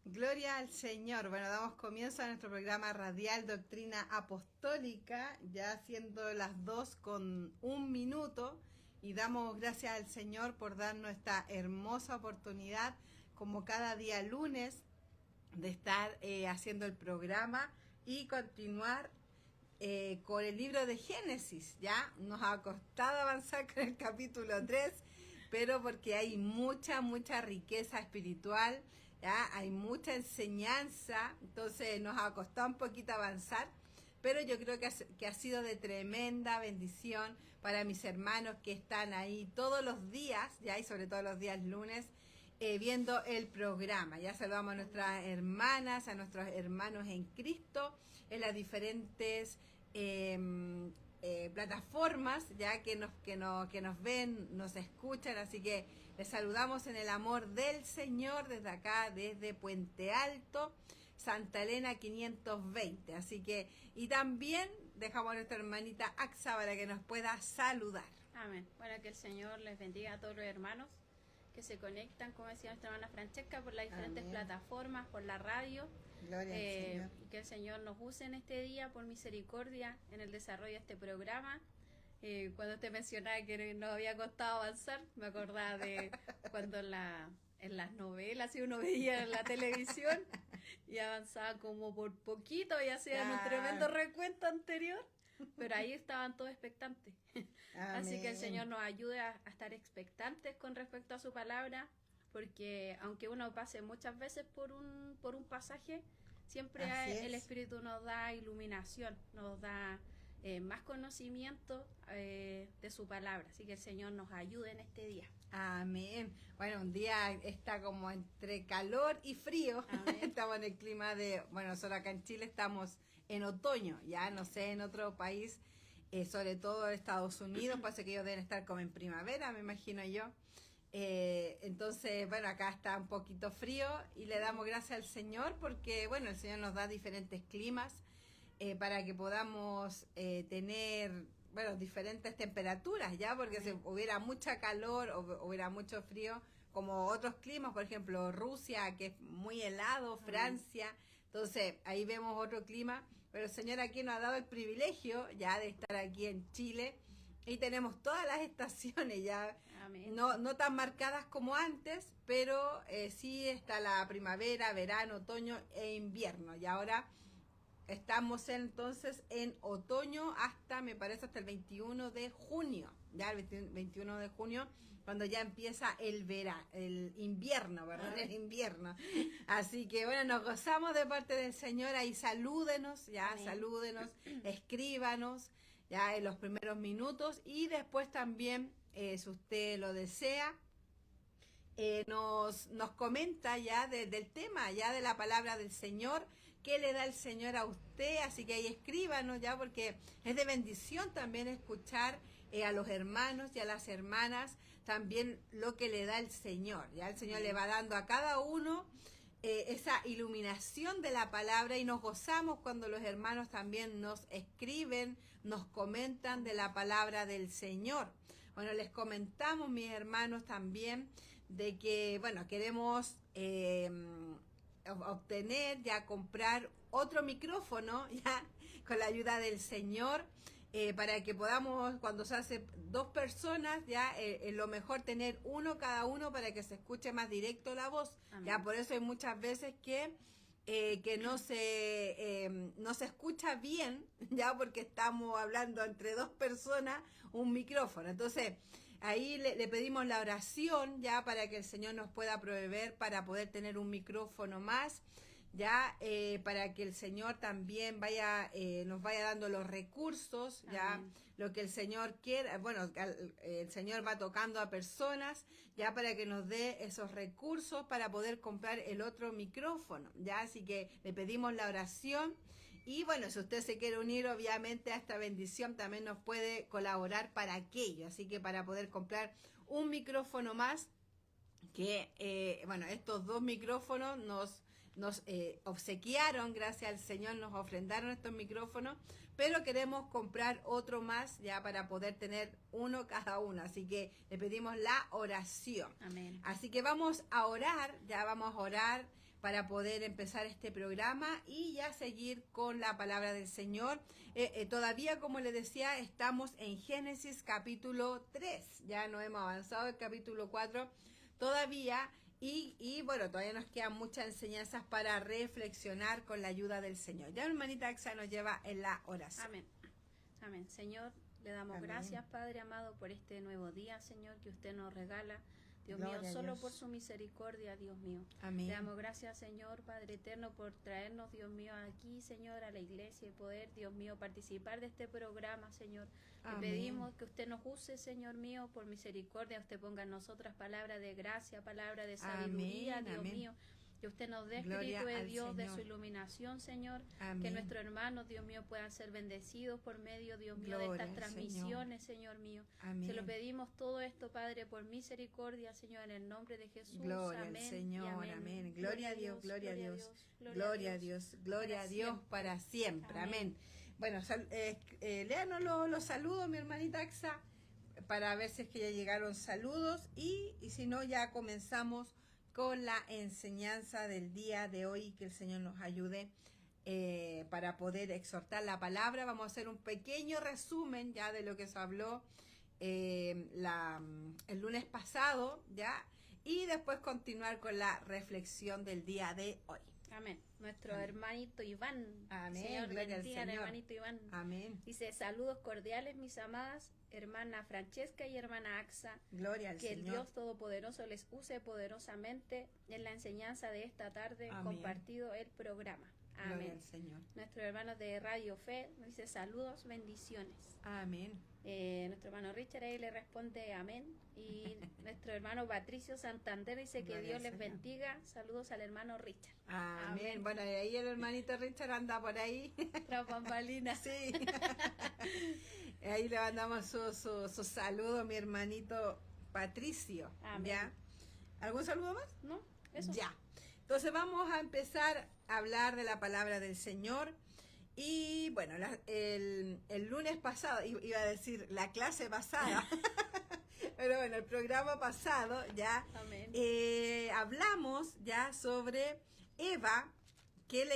Gloria al Señor. Bueno, damos comienzo a nuestro programa radial Doctrina Apostólica, ya siendo las 2:01, y damos gracias al Señor por darnos esta hermosa oportunidad, como cada día lunes, de estar haciendo el programa y continuar con el libro de Génesis. Ya nos ha costado avanzar con el capítulo 3, pero porque hay mucha riqueza espiritual, ¿ya? Hay mucha enseñanza, entonces nos ha costado un poquito avanzar, pero yo creo que ha sido de tremenda bendición para mis hermanos que están ahí todos los días, ya, y sobre todo los días lunes, viendo el programa. Ya saludamos a nuestras hermanas, a nuestros hermanos en Cristo, en las diferentes plataformas, ya que nos ven, nos escuchan, así que les saludamos en el amor del Señor desde acá, desde Puente Alto, Santa Elena 520. Así que, y también dejamos a nuestra hermanita Axa para que nos pueda saludar. Amén. Bueno, que el Señor les bendiga a todos los hermanos que se conectan, como decía nuestra hermana Francesca, por las diferentes plataformas, por la radio. Gloria al Señor. Y que el Señor nos use en este día por misericordia en el desarrollo de este programa. Cuando usted mencionaba que nos había costado avanzar, me acordaba de cuando en las novelas, si uno veía en la televisión y avanzaba como por poquito y hacían un tremendo recuento anterior, pero ahí estaban todos expectantes. Así que el Señor nos ayude a estar expectantes con respecto a su palabra, porque aunque uno pase muchas veces por un pasaje, siempre el Espíritu nos da iluminación, nos da más conocimiento de su palabra. Así que el Señor nos ayude en este día. Amén. Bueno, un día está como entre calor y frío. Estamos en el clima de, bueno, nosotros acá en Chile estamos en otoño, ya no sé, en otro país, sobre todo en Estados Unidos, parece que ellos deben estar como en primavera, me imagino yo. Entonces, bueno, acá está un poquito frío y le damos gracias al Señor porque, bueno, el Señor nos da diferentes climas para que podamos tener, bueno, diferentes temperaturas, ¿ya? Porque si hubiera mucha calor o hubiera mucho frío, como otros climas, por ejemplo, Rusia, que es muy helado, Francia, entonces ahí vemos otro clima, pero el Señor aquí nos ha dado el privilegio ya de estar aquí en Chile y tenemos todas las estaciones ya, no tan marcadas como antes, pero sí está la primavera, verano, otoño e invierno, y ahora estamos entonces en otoño hasta, me parece, hasta el 21 de junio, ya el 21 de junio, cuando ya empieza el invierno, ¿verdad? El invierno. Así que bueno, nos gozamos de parte del Señor, ahí salúdenos, ya, salúdenos, escríbanos, ya en los primeros minutos, y después también, si usted lo desea, nos comenta ya del tema, ya de la palabra del Señor, qué le da el Señor a usted, así que ahí escríbanos ya, porque es de bendición también escuchar a los hermanos y a las hermanas también lo que le da el Señor, ya el Señor le va dando a cada uno esa iluminación de la palabra, y nos gozamos cuando los hermanos también nos escriben, nos comentan de la palabra del Señor. Bueno, les comentamos, mis hermanos, también de que, bueno, queremos obtener, ya comprar otro micrófono, ya, con la ayuda del Señor, para que podamos, cuando se hace dos personas, ya lo mejor tener uno cada uno para que se escuche más directo la voz. Amén. Ya por eso hay muchas veces que no se escucha bien, ya, porque estamos hablando entre dos personas un micrófono. Entonces ahí le pedimos la oración ya para que el Señor nos pueda proveer para poder tener un micrófono más, ya, para que el Señor también nos vaya dando los recursos, ya. Amén. Lo que el Señor quiera, bueno, el Señor va tocando a personas, ya, para que nos dé esos recursos para poder comprar el otro micrófono, ya. Así que le pedimos la oración, y bueno, si usted se quiere unir obviamente a esta bendición, también nos puede colaborar para aquello, así que para poder comprar un micrófono más, que bueno, estos dos micrófonos nos obsequiaron, gracias al Señor, nos ofrendaron estos micrófonos, pero queremos comprar otro más ya para poder tener uno cada uno, así que le pedimos la oración. Amén. Así que vamos a orar, ya vamos a orar para poder empezar este programa y ya seguir con la palabra del Señor. Todavía, como les decía, estamos en Génesis capítulo 3, ya no hemos avanzado el capítulo 4 todavía, y bueno, todavía nos quedan muchas enseñanzas para reflexionar con la ayuda del Señor. Ya hermanita Axa nos lleva en la oración. Amén. Amén. Señor, le damos Amén. gracias, Padre amado, por este nuevo día, Señor, que usted nos regala. Dios Gloria mío, a solo Dios. por su misericordia, Dios mío. Amén. Le damos gracias, Señor, Padre eterno, por traernos, Dios mío, aquí, Señor, a la iglesia y poder, Dios mío, participar de este programa, Señor. Amén. Le pedimos que usted nos use, Señor mío, por misericordia. Usted ponga en nosotras palabras de gracia, palabras de sabiduría, Amén, Dios amén. mío. Que usted nos dé Gloria espíritu de al Dios, de Señor. su iluminación, Señor. Amén. Que nuestros hermanos, Dios mío, puedan ser bendecidos por medio, Dios mío, de Gloria estas al transmisiones, Señor mío. Amén. Se lo pedimos todo esto, Padre, por misericordia, Señor, en el nombre de Jesús. Gloria amén al y Señor, amén. Gloria a Dios, gloria a Dios, gloria a Dios, gloria a Dios para siempre, amén. Bueno, léanos los saludos, mi hermanita Axa, para ver si es que ya llegaron saludos, y si no, ya comenzamos con la enseñanza del día de hoy, que el Señor nos ayude para poder exhortar la palabra. Vamos a hacer un pequeño resumen ya de lo que se habló el lunes pasado, ya, y después continuar con la reflexión del día de hoy. Amén. Nuestro Amén. hermanito Iván. Amén. Señor, Gloria al bendiga al Señor. hermanito Iván. Amén. Dice, saludos cordiales, mis amadas, hermana Francesca y hermana Axa. Gloria al Que el Señor. Dios Todopoderoso les use poderosamente en la enseñanza de esta tarde, Amén. compartido el programa. Gloria Amén. al Señor. Nuestro hermano de Radio Fe nos dice saludos, bendiciones. Amén. Nuestro hermano Richard ahí le responde amén. Y nuestro hermano Patricio Santander dice que Gloria Dios al les Señor. bendiga. Saludos al hermano Richard. Amén. Amén. Bueno, y ahí el hermanito Richard anda por ahí. Tras bambalinas. Sí. Ahí le mandamos su saludo, mi hermanito Patricio. Amén. ¿Ya? ¿Algún saludo más? ¿No? Eso. Ya. Entonces vamos a empezar a hablar de la palabra del Señor. Y bueno, el lunes pasado, iba a decir la clase pasada, pero bueno, el programa pasado ya Amén. hablamos ya sobre Eva, que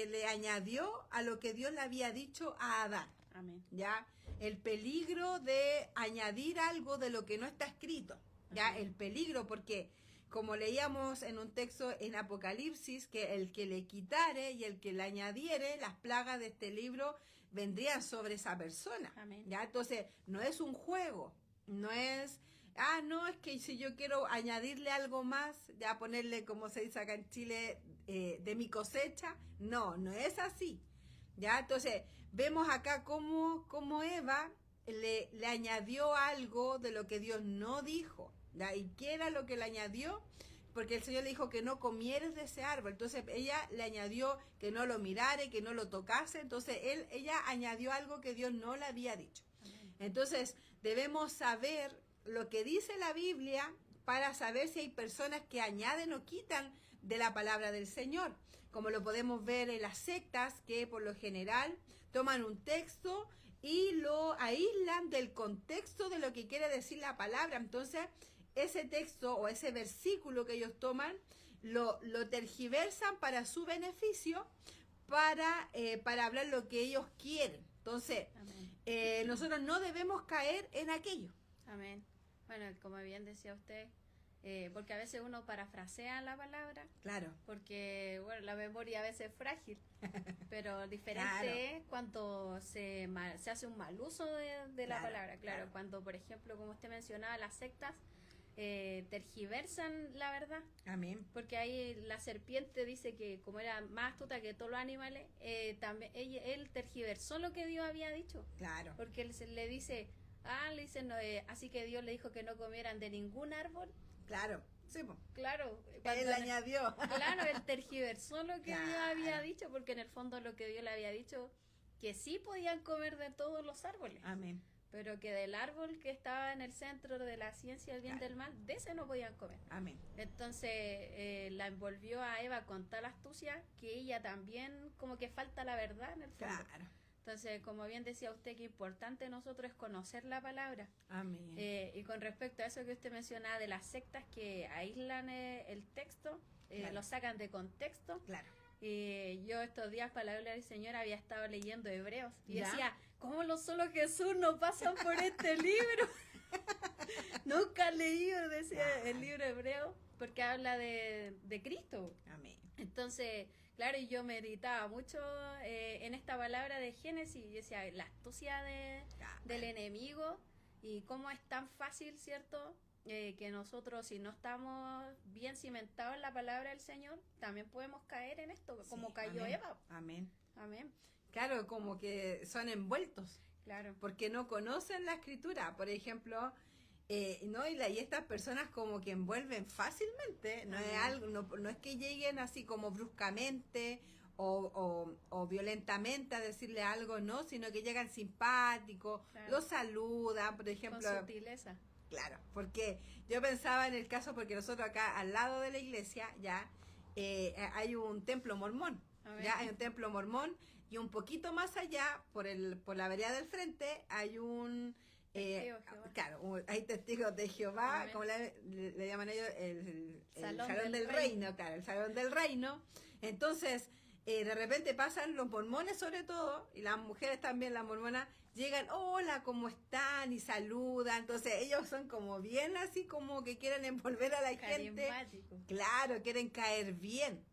le añadió a lo que Dios le había dicho a Adán. Amén. Ya, el peligro de añadir algo de lo que no está escrito. Ya, Amén. el peligro, porque como leíamos en un texto en Apocalipsis, que el que le quitare y el que le añadiere, las plagas de este libro vendrían sobre esa persona. Amén. Ya, entonces no es un juego, no es, no, es que si yo quiero añadirle algo más, ya ponerle, como se dice acá en Chile, de mi cosecha, no es así. Ya, entonces vemos acá cómo Eva le añadió algo de lo que Dios no dijo. ¿Ya? ¿Y qué era lo que le añadió? Porque el Señor le dijo que no comieres de ese árbol. Entonces ella le añadió que no lo mirare, que no lo tocase. Entonces ella añadió algo que Dios no le había dicho. Amén. Entonces debemos saber lo que dice la Biblia para saber si hay personas que añaden o quitan de la palabra del Señor. Como lo podemos ver en las sectas, que por lo general toman un texto y lo aíslan del contexto de lo que quiere decir la palabra. Entonces ese texto o ese versículo que ellos toman lo tergiversan para su beneficio, para hablar lo que ellos quieren. Entonces Amén. nosotros no debemos caer en aquello. Amén. Bueno, como bien decía usted, porque a veces uno parafrasea la palabra, Claro. porque bueno, la memoria a veces es frágil, pero diferente Claro. es cuando se hace un mal uso de la Claro, palabra. Claro, cuando, por ejemplo, como usted mencionaba, las sectas tergiversan la verdad, Amén. porque ahí la serpiente dice que como era más astuta que todos los animales, también él tergiversó lo que Dios había dicho, Claro. porque él le dice, no, así que Dios le dijo que no comieran de ningún árbol. Claro. Sí, po. Claro, Él añadió. claro, él tergiversó lo que Dios Claro. había dicho, porque en el fondo lo que Dios le había dicho, que sí podían comer de todos los árboles, Amén. pero que del árbol que estaba en el centro de la ciencia del bien Claro. del mal, de ese no podían comer. Amén. Entonces la envolvió a Eva con tal astucia que ella también como que falta la verdad en el fondo. Claro. Entonces, como bien decía usted, que importante nosotros es conocer la palabra. Amén. Y con respecto a eso que usted mencionaba de las sectas que aíslan el texto, Claro. lo sacan de contexto. Claro. Yo estos días para la gloria del Señor había estado leyendo Hebreos y ¿Ya? decía, ¿cómo los solo Jesús no pasan por este libro? Nunca he leído, decía el libro Hebreo, porque habla de Cristo. Amén. Entonces, claro, y yo meditaba mucho en esta palabra de Génesis y decía, la astucia del enemigo y cómo es tan fácil, ¿cierto? Que nosotros, si no estamos bien cimentados en la palabra del Señor, también podemos caer en esto, como Sí, cayó amén. Eva. Amén. Amén. Claro, como que son envueltos, Claro. porque no conocen la escritura, por ejemplo, ¿no? Y estas personas como que envuelven fácilmente, no es algo, no es que lleguen así como bruscamente o violentamente a decirle algo, no, sino que llegan simpáticos, Claro. lo saludan, por ejemplo. Con sutileza. Claro, porque yo pensaba en el caso, porque nosotros acá al lado de la iglesia ya hay un templo mormón, ya hay un templo mormón y un poquito más allá, por la vereda del frente, hay un... claro, hay testigos de Jehová, Amén. como le llaman ellos, el Salón del reino, claro, el salón del reino. Entonces, de repente pasan los mormones sobre todo, y las mujeres también, las mormonas, llegan, hola, ¿cómo están? Y saludan. Entonces, ellos son como bien así, como que quieren envolver a la gente. Claro, quieren caer bien.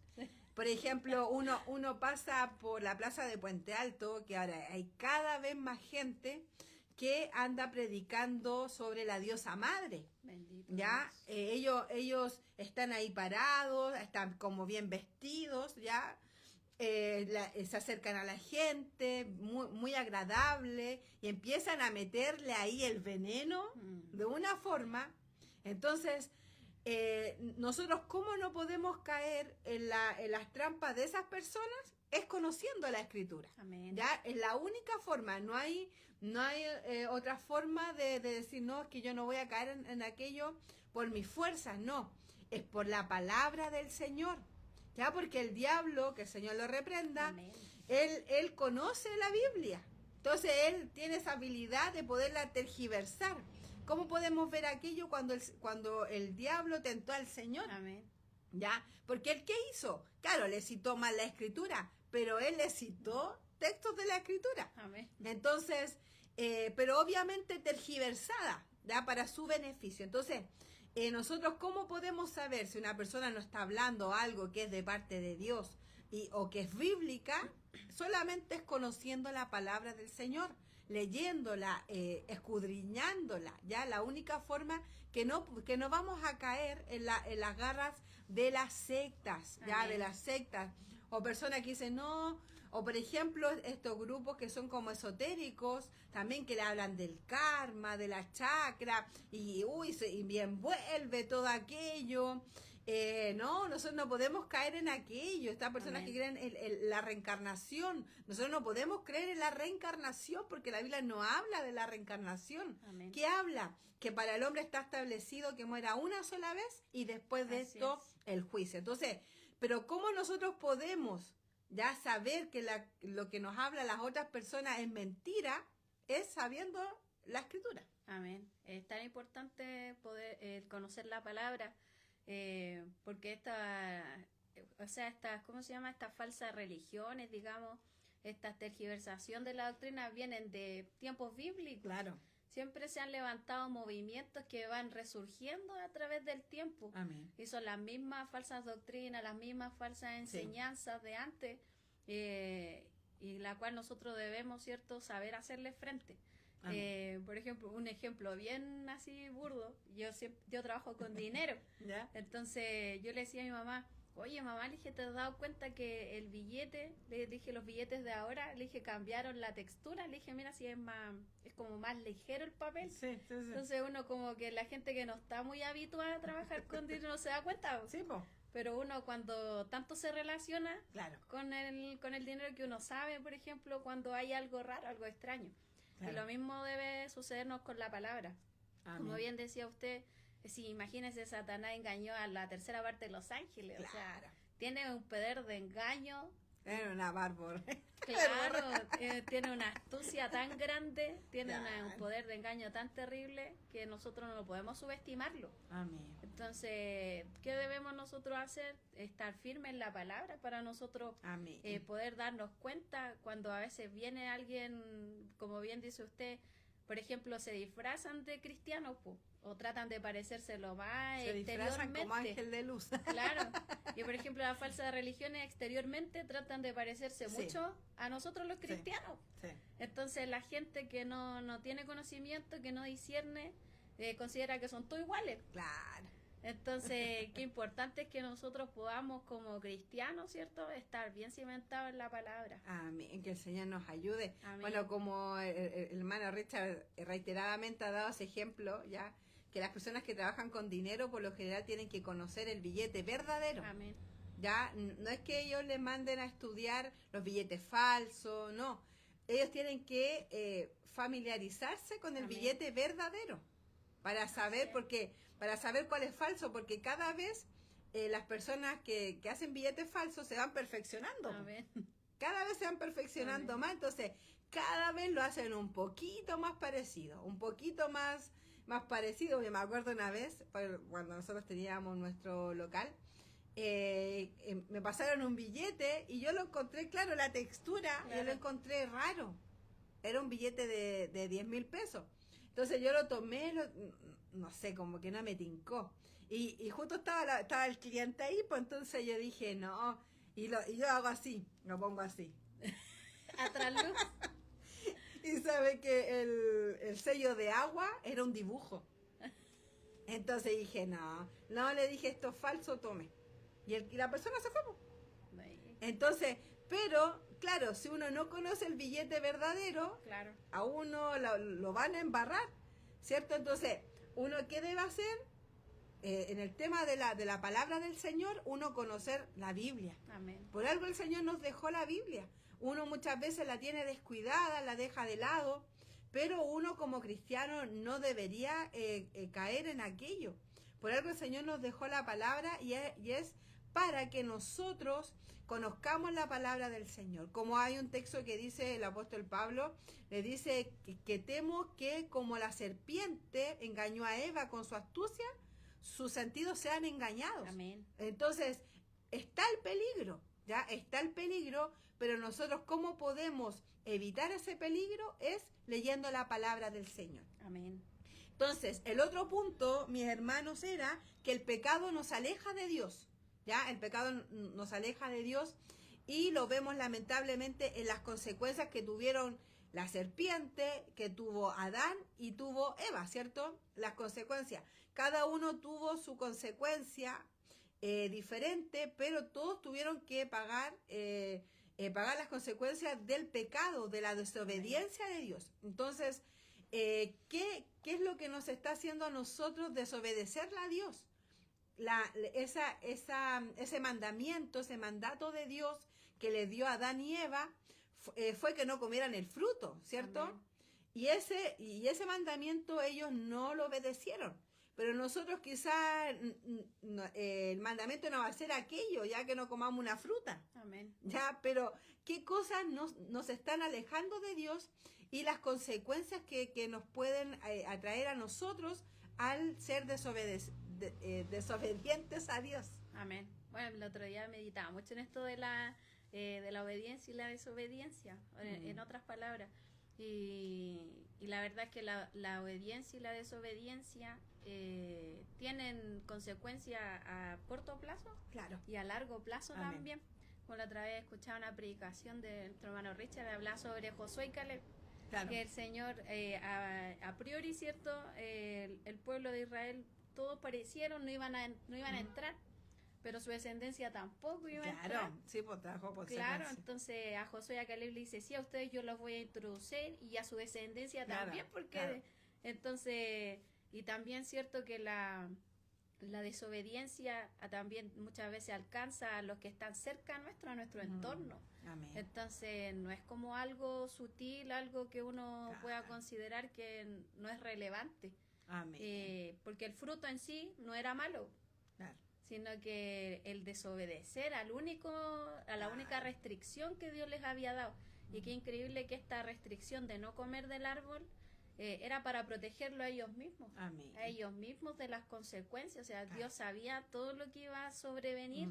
Por ejemplo, uno pasa por la plaza de Puente Alto, que ahora hay cada vez más gente que anda predicando sobre la diosa madre. Bendito ¿Ya? Ellos están ahí parados, están como bien vestidos, ¿ya? Se acercan a la gente, muy, muy agradable, y empiezan a meterle ahí el veneno de una forma. Entonces, nosotros, ¿cómo no podemos caer en las trampas de esas personas? Es conociendo la escritura. Amén. ¿Ya? Es la única forma, no hay otra forma de decir, no, es que yo no voy a caer en aquello por mis fuerzas, no, es por la palabra del Señor. ¿Ya? Porque el diablo, que el Señor lo reprenda, él conoce la Biblia. Entonces él tiene esa habilidad de poderla tergiversar. ¿Cómo podemos ver aquello cuando el diablo tentó al Señor? Amén. ¿Ya? Porque él, ¿qué hizo? Claro, le citó mal la escritura, pero él le citó textos de la escritura. Amén. Entonces, pero obviamente tergiversada, ¿ya? Para su beneficio. Entonces, nosotros, ¿cómo podemos saber si una persona no está hablando algo que es de parte de Dios o que es bíblica? Solamente es conociendo la palabra del Señor, leyéndola, escudriñándola, ¿ya? La única forma que no vamos a caer en las garras de las sectas, ¿ya? Amén. De las sectas, o personas que dicen, no, o por ejemplo, estos grupos que son como esotéricos, también que le hablan del karma, de la chakra, y y envuelve todo aquello. No, nosotros no podemos caer en aquello. Estas personas que creen en la reencarnación, nosotros no podemos creer en la reencarnación porque la Biblia no habla de la reencarnación. Amén. ¿Qué habla? Que para el hombre está establecido que muera una sola vez y después de Así esto el juicio. Entonces, pero ¿cómo nosotros podemos ya saber que lo que nos habla las otras personas es mentira? Es sabiendo la escritura. Amén. Es tan importante poder conocer la palabra, porque estas, ¿cómo se llama? Estas falsas religiones, digamos, esta tergiversación de la doctrina vienen de tiempos bíblicos. Claro. Siempre se han levantado movimientos que van resurgiendo a través del tiempo. Amén. Y son las mismas falsas doctrinas, las mismas falsas enseñanzas de antes, y la cual nosotros debemos, ¿cierto?, saber hacerle frente. Por ejemplo, un ejemplo bien así burdo, yo trabajo con dinero. ¿Ya? Entonces yo le decía a mi mamá, oye mamá, le dije, ¿te has dado cuenta que el billete, le dije, los billetes de ahora, le dije, cambiaron la textura? Le dije, mira, si es como más ligero el papel. Sí. Entonces uno, como que la gente que no está muy habituada a trabajar con dinero no se da cuenta. Sí, po. Pero uno, cuando tanto se relaciona Claro. con el dinero, que uno sabe, por ejemplo, cuando hay algo raro, algo extraño. Claro. Y lo mismo debe sucedernos con la palabra. Amén. Como bien decía usted, si imagínese, Satanás engañó a la tercera parte de los ángeles. Claro. O sea, tiene un poder de engaño Era una bárbara. Claro, tiene una astucia tan grande, tiene Claro. un poder de engaño tan terrible que nosotros no podemos subestimarlo. Amén. Entonces, ¿qué debemos nosotros hacer? Estar firmes en la palabra para nosotros Amén. poder darnos cuenta cuando a veces viene alguien, como bien dice usted, por ejemplo, se disfrazan de cristianos o tratan de parecerse lo más Se disfrazan como exteriormente. ángel de luz. Claro, y por ejemplo las falsas religiones exteriormente tratan de parecerse Sí. mucho a nosotros los Sí. cristianos. Sí. Entonces la gente que no tiene conocimiento, que no discierne, considera que son todos iguales. Claro. Entonces, qué importante es que nosotros podamos como cristianos, ¿cierto?, estar bien cimentados en la palabra. Amén, que el Señor nos ayude. Amén. Bueno, como el hermano Richard reiteradamente ha dado ese ejemplo, ya que las personas que trabajan con dinero por lo general tienen que conocer el billete verdadero. Amén. Ya no es que ellos les manden a estudiar los billetes falsos, no. Ellos tienen que familiarizarse con el Amén. billete verdadero para saber, para saber cuál es falso, porque cada vez las personas que hacen billetes falsos se van perfeccionando. Amén. Cada vez se van perfeccionando Amén. más, entonces cada vez lo hacen un poquito más parecido, un poquito más parecido. Yo me acuerdo una vez, cuando nosotros teníamos nuestro local, me pasaron un billete y yo lo encontré, claro, la textura, Claro. yo lo encontré raro. Era un billete de 10.000 pesos. Entonces yo lo tomé, no sé, como que no me tincó. Y justo estaba el cliente ahí, pues entonces yo dije, no, y yo hago así, lo pongo así. Atrás luz. Y sabe que el sello de agua era un dibujo. Entonces dije, no, le dije, esto es falso, tome. Y la persona se fue. Entonces, pero, claro, si uno no conoce el billete verdadero, Claro. a uno lo van a embarrar, ¿cierto? Entonces, ¿uno qué debe hacer? En el tema de la palabra del Señor, uno conocer la Biblia. Amén. Por algo el Señor nos dejó la Biblia. Uno muchas veces la tiene descuidada, la deja de lado, pero uno como cristiano no debería caer en aquello. Por algo el Señor nos dejó la palabra y es para que nosotros conozcamos la palabra del Señor. Como hay un texto que dice el apóstol Pablo, le dice que temo que como la serpiente engañó a Eva con su astucia, sus sentidos sean engañados. Amén. Entonces, está el peligro, ¿ya? Está el peligro, pero nosotros ¿cómo podemos evitar ese peligro? Es leyendo la palabra del Señor. Amén. Entonces, el otro punto, mis hermanos, era que el pecado nos aleja de Dios, ¿ya? El pecado nos aleja de Dios y lo vemos lamentablemente en las consecuencias que tuvieron la serpiente, que tuvo Adán y tuvo Eva, ¿cierto? Las consecuencias. Cada uno tuvo su consecuencia diferente, pero todos tuvieron que pagar las consecuencias del pecado, de la desobediencia de Dios. Entonces, ¿qué es lo que nos está haciendo a nosotros desobedecerle a Dios? Ese mandamiento, ese mandato de Dios que le dio a Adán y Eva fue que no comieran el fruto, ¿cierto? Amén. Y ese mandamiento ellos no lo obedecieron. Pero nosotros quizás el mandamiento no va a ser aquello, ya que no comamos una fruta. Amén. Ya, pero ¿qué cosas nos están alejando de Dios y las consecuencias que nos pueden atraer a nosotros al ser desobedientes a Dios? Amén. Bueno, el otro día meditaba mucho en esto de la obediencia y la desobediencia, en otras palabras. Y la verdad es que la obediencia y la desobediencia tienen consecuencias a corto plazo Claro. y a largo plazo. Amén. También. Como la otra vez escuchaba una predicación de nuestro hermano Richard, hablaba sobre Josué y Caleb, Claro. que el Señor, a priori, ¿cierto? El pueblo de Israel, todos parecieron, no iban a entrar, pero su descendencia tampoco iba a entrar. Claro, sí, pues trajo por Claro, entonces a Josué y a Caleb le dice, sí, a ustedes yo los voy a introducir y a su descendencia Claro, también, porque claro. entonces, y también cierto que la desobediencia también muchas veces alcanza a los que están cerca a nuestro entorno. Amén. Entonces no es como algo sutil, algo que uno Claro. pueda considerar que no es relevante, Amén. porque el fruto en sí no era malo, Claro. sino que el desobedecer a la única restricción que Dios les había dado. Y qué increíble que esta restricción de no comer del árbol era para protegerlo a ellos mismos. Amén. A ellos mismos de las consecuencias. O sea, Dios sabía todo lo que iba a sobrevenir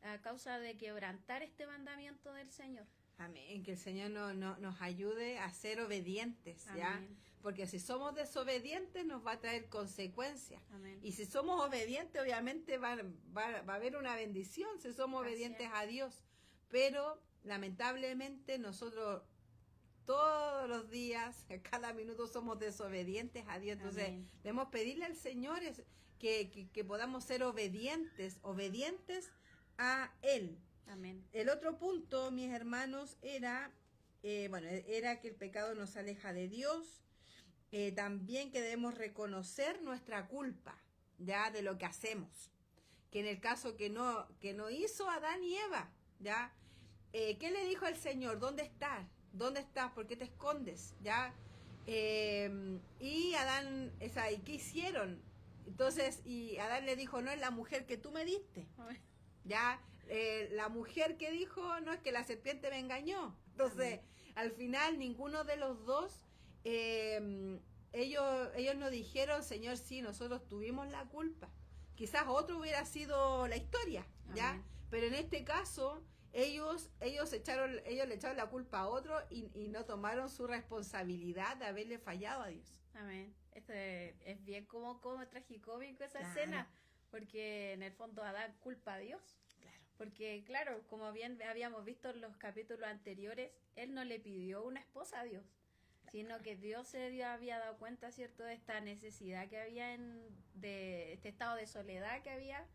a causa de quebrantar este mandamiento del Señor. Amén, que el Señor nos ayude a ser obedientes, ¿ya? Amén. Porque si somos desobedientes nos va a traer consecuencias. Amén. Y si somos obedientes, obviamente va a haber una bendición si somos Así obedientes es. a Dios. Pero lamentablemente nosotros todos los días, cada minuto somos desobedientes a Dios. Entonces Amén. debemos pedirle al Señor que podamos ser obedientes a Él. Amén. El otro punto, mis hermanos, era que el pecado nos aleja de Dios, también que debemos reconocer nuestra culpa, ya, de lo que hacemos, que en el caso que no hizo Adán y Eva, ya, ¿qué le dijo el Señor? ¿Dónde estás? ¿Dónde estás? ¿Por qué te escondes? Ya, y Adán, ¿y qué hicieron? Entonces, y Adán le dijo, no es la mujer que tú me diste, Amén. ya. La mujer que dijo, no, es que la serpiente me engañó. Entonces, al final, ninguno de los dos, ellos nos dijeron, Señor, sí, nosotros tuvimos la culpa. Quizás otro hubiera sido la historia, ¿ya? Amén. Pero en este caso, ellos le echaron la culpa a otro y no tomaron su responsabilidad de haberle fallado a Dios. Amén. Es bien como tragicómico esa Claro. escena, porque en el fondo Adán culpa a Dios. Claro. Porque, claro, como bien habíamos visto en los capítulos anteriores, él no le pidió una esposa a Dios, sino que Dios había dado cuenta, ¿cierto?, de esta necesidad que había, de este estado de soledad que había,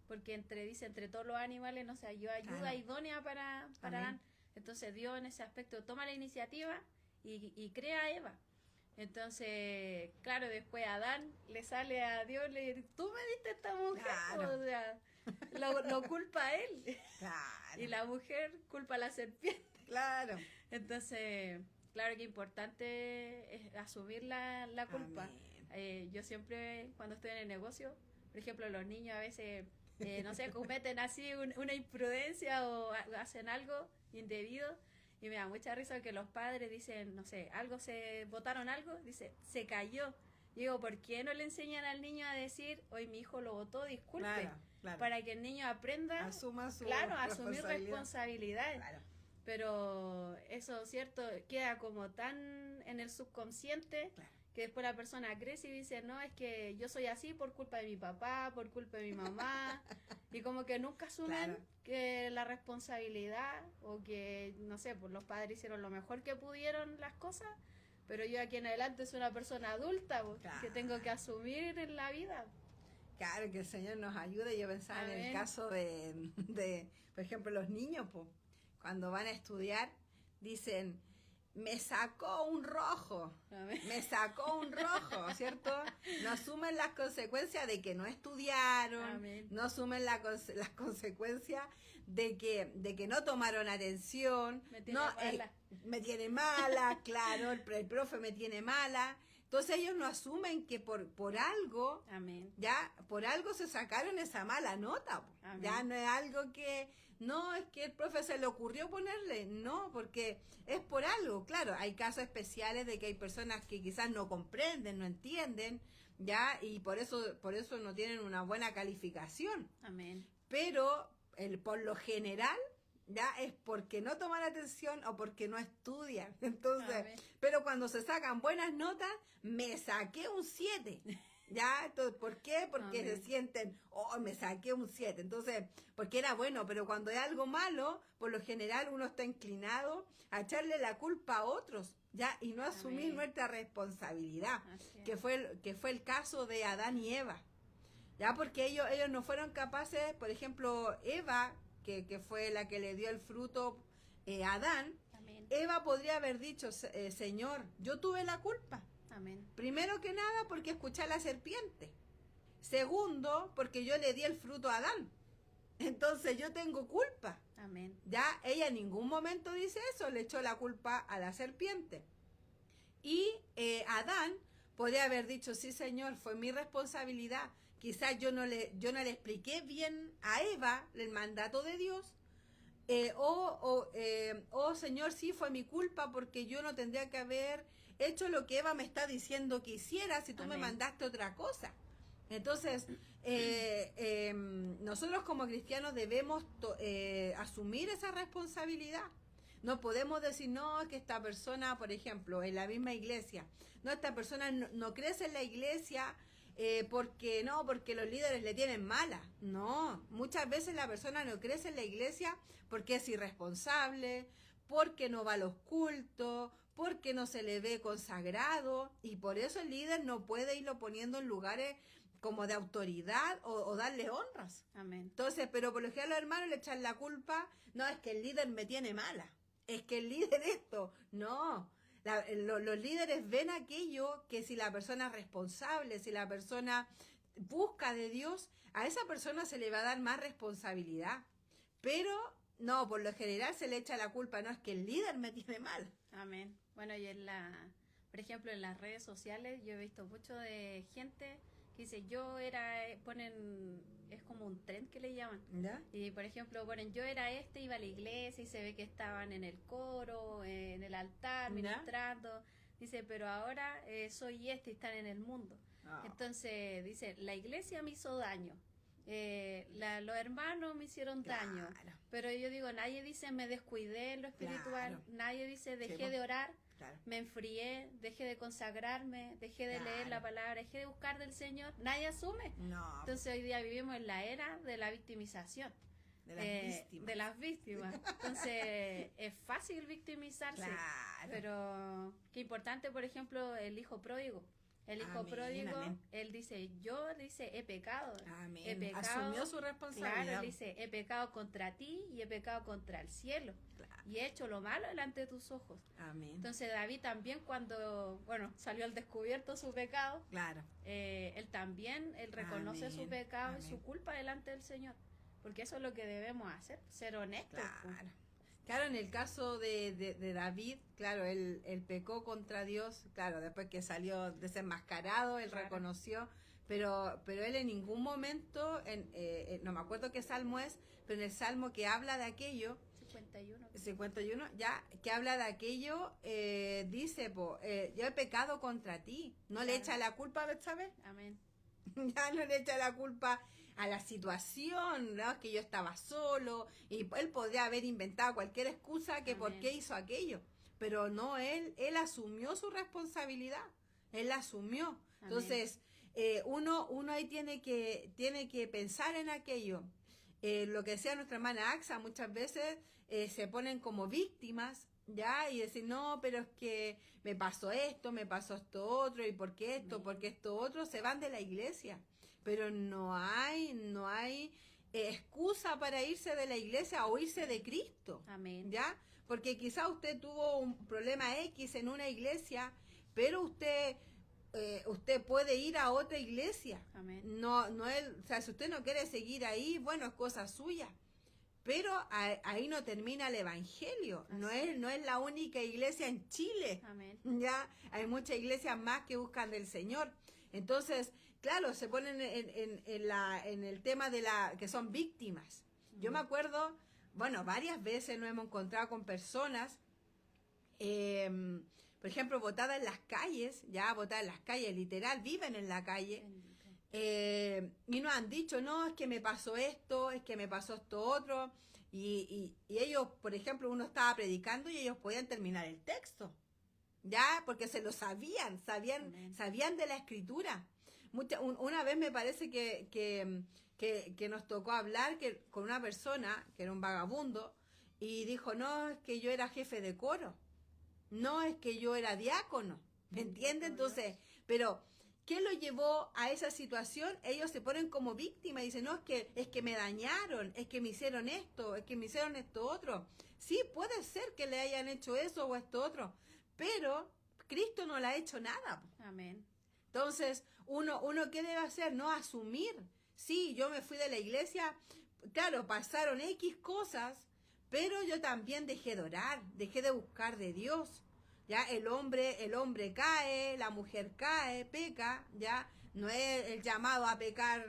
porque entre todos los animales no se halló ayuda Claro. idónea para Amén. Adán. Entonces Dios en ese aspecto toma la iniciativa y crea a Eva. Entonces, claro, después Adán le sale a Dios, le dice, tú me diste esta mujer, Claro. o sea, lo culpa a él. Claro. Y la mujer culpa a la serpiente. Claro. Entonces, claro que importante es asumir la culpa. Amén. Yo siempre, cuando estoy en el negocio, por ejemplo, los niños a veces, no sé, cometen así una imprudencia o hacen algo indebido. Y me da mucha risa que los padres dicen, no sé, botaron algo, dice, se cayó. Y digo, ¿por qué no le enseñan al niño a decir, hoy mi hijo lo botó, disculpe? Claro. Para que el niño aprenda, Asuma su asumir responsabilidades. Claro. Pero eso, ¿cierto? Queda como tan en el subconsciente, Claro. que después la persona crece y dice, no, es que yo soy así por culpa de mi papá, por culpa de mi mamá, y como que nunca asumen Claro. que la responsabilidad, o que, no sé, pues los padres hicieron lo mejor que pudieron las cosas, pero yo aquí en adelante soy una persona adulta, pues, Claro. que tengo que asumir en la vida. Claro, que el Señor nos ayude. Yo pensaba en el Amén. caso de, por ejemplo, los niños, pues, cuando van a estudiar, dicen, me sacó un rojo, Amén. ¿cierto? No asumen las consecuencias de que no estudiaron, Amén. no asumen las consecuencias de que no tomaron atención, Me tiene no, mala. me tiene mala, claro, el profe me tiene mala. Entonces ellos no asumen que por algo, Amén. ya, por algo se sacaron esa mala nota. Po. Amén. Ya no es algo que, no, es que el profe se le ocurrió ponerle, no, porque es por algo. Claro, hay casos especiales de que hay personas que quizás no comprenden, no entienden, ya, y por eso no tienen una buena calificación. Amén. Pero por lo general, ya es porque no toman atención o porque no estudian. Entonces, Amén. pero cuando se sacan buenas notas, me saqué un 7. ¿Ya? Entonces, ¿por qué? Porque Amén. se sienten, oh, me saqué un 7. Entonces, porque era bueno, pero cuando es algo malo, por lo general uno está inclinado a echarle la culpa a otros, ¿ya? Y no asumir Amén. nuestra responsabilidad, Así es. que fue el caso de Adán y Eva. ¿Ya? Porque ellos no fueron capaces, por ejemplo, Eva, que fue la que le dio el fruto a Adán, Amén. Eva podría haber dicho, Señor, yo tuve la culpa. Amén. Primero que nada, porque escuché a la serpiente. Segundo, porque yo le di el fruto a Adán. Entonces yo tengo culpa. Amén. Ya ella en ningún momento dice eso, le echó la culpa a la serpiente. Y Adán podría haber dicho, sí, Señor, fue mi responsabilidad. quizás yo no le expliqué bien a Eva el mandato de Dios, Señor, sí fue mi culpa porque yo no tendría que haber hecho lo que Eva me está diciendo que hiciera si tú me mandaste otra cosa. Entonces, nosotros como cristianos debemos asumir esa responsabilidad. No podemos decir, no, que esta persona, por ejemplo, en la misma iglesia, no, esta persona no crece en la iglesia porque los líderes le tienen mala. No, muchas veces la persona no crece en la iglesia porque es irresponsable, porque no va a los cultos, porque no se le ve consagrado, y por eso el líder no puede irlo poniendo en lugares como de autoridad o darle honras. Amén. Entonces, pero por lo general los hermanos le echan la culpa, no, es que el líder me tiene mala, es que el líder esto, no. Los líderes ven aquello que si la persona es responsable, si la persona busca de Dios, a esa persona se le va a dar más responsabilidad. Pero no, por lo general se le echa la culpa, no, es que el líder me tiene mal. Amén. Bueno, y por ejemplo, en las redes sociales yo he visto mucho de gente que dice, es como un trend que le llaman. ¿Ya? Y por ejemplo, ponen, yo era iba a la iglesia y se ve que estaban en el coro, en el altar, ministrando. Dice, pero ahora soy y están en el mundo. Oh. Entonces, dice, la iglesia me hizo daño. Los hermanos me hicieron daño, pero yo digo, nadie dice me descuidé en lo espiritual, nadie dice dejé de orar, me enfrié, dejé de consagrarme, dejé de leer la palabra, dejé de buscar del Señor, nadie asume. Entonces hoy día vivimos en la era de la victimización, de las víctimas. Entonces es fácil victimizarse, pero qué importante, por ejemplo, el hijo pródigo. El hijo pródigo, él dice, he pecado. Amén. He pecado. Asumió su responsabilidad. Claro, él dice, he pecado contra ti y he pecado contra el cielo. Claro. Y he hecho lo malo delante de tus ojos. Amén. Entonces David también cuando, salió al descubierto su pecado, él reconoce su pecado y su culpa delante del Señor. Porque eso es lo que debemos hacer, ser honestos. Claro, en el caso de David, claro, él pecó contra Dios, claro, después que salió desenmascarado, él reconoció, pero él en ningún momento, no me acuerdo qué salmo es, pero en el salmo que habla de aquello, 51, ya, que habla de aquello, dice, yo he pecado contra ti, no le echa la culpa, ¿sabes? Amén. Ya no le echa la culpa a la situación, ¿no? Que yo estaba solo, y él podría haber inventado cualquier excusa que por qué hizo aquello, pero no, él asumió su responsabilidad, él la asumió. Entonces, uno ahí tiene que pensar en aquello. Lo que decía nuestra hermana Axa, muchas veces se ponen como víctimas, ¿ya? Y decir, no, pero es que me pasó esto otro, y por qué esto otro, se van de la iglesia. Pero no hay excusa para irse de la iglesia o irse de Cristo. Amén. ¿Ya? Porque quizá usted tuvo un problema X en una iglesia, pero usted puede ir a otra iglesia. Amén. Si usted no quiere seguir ahí, bueno, es cosa suya. Pero ahí no termina el evangelio. No es la única iglesia en Chile. Amén. Ya hay muchas iglesias más que buscan del Señor. Entonces, claro, se ponen en el tema de que son víctimas. Yo me acuerdo, varias veces nos hemos encontrado con personas, por ejemplo, botadas en las calles, literal, viven en la calle. Y nos han dicho, no, es que me pasó esto, es que me pasó esto otro, y ellos, por ejemplo, uno estaba predicando y ellos podían terminar el texto, ya, porque se lo sabían de la escritura. Una vez me parece que nos tocó hablar con una persona que era un vagabundo, y dijo, no, es que yo era jefe de coro, no, es que yo era diácono, ¿me entiendes? Entonces, pero ¿qué lo llevó a esa situación? Ellos se ponen como víctimas y dicen, no, es que me dañaron, es que me hicieron esto, es que me hicieron esto otro. Sí, puede ser que le hayan hecho eso o esto otro, pero Cristo no le ha hecho nada. Amén. Entonces, uno ¿qué debe hacer? No asumir. Sí, yo me fui de la iglesia, claro, pasaron X cosas, pero yo también dejé de orar, dejé de buscar de Dios. Ya el hombre cae, la mujer cae, peca, ya no es el llamado a pecar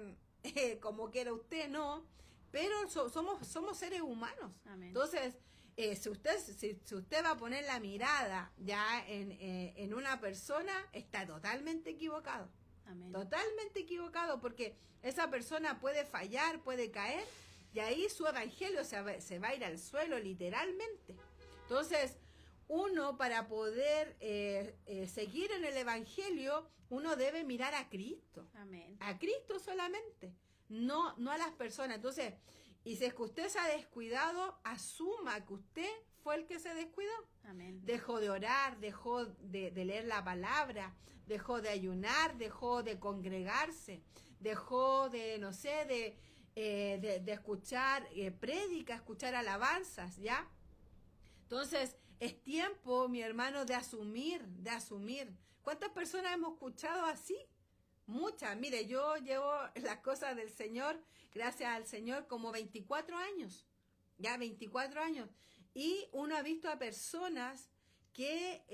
como quiera usted, no, pero somos seres humanos. Amén. Entonces, si usted va a poner la mirada ya en una persona, está totalmente equivocado. Amén. Totalmente equivocado, porque esa persona puede fallar, puede caer, y ahí su evangelio se va a ir al suelo, literalmente. Entonces, uno para poder seguir en el evangelio, uno debe mirar a Cristo. Amén. A Cristo solamente, no a las personas. Entonces, y si es que usted se ha descuidado, asuma que usted fue el que se descuidó. Amén. Dejó de orar, dejó de leer la palabra, dejó de ayunar, dejó de congregarse, dejó de, no sé, de escuchar prédica, escuchar alabanzas, ¿ya? Entonces, es tiempo, mi hermano, de asumir. ¿Cuántas personas hemos escuchado así? Muchas. Mire, yo llevo las cosas del Señor, gracias al Señor, como 24 años. Ya, 24 años. Y uno ha visto a personas que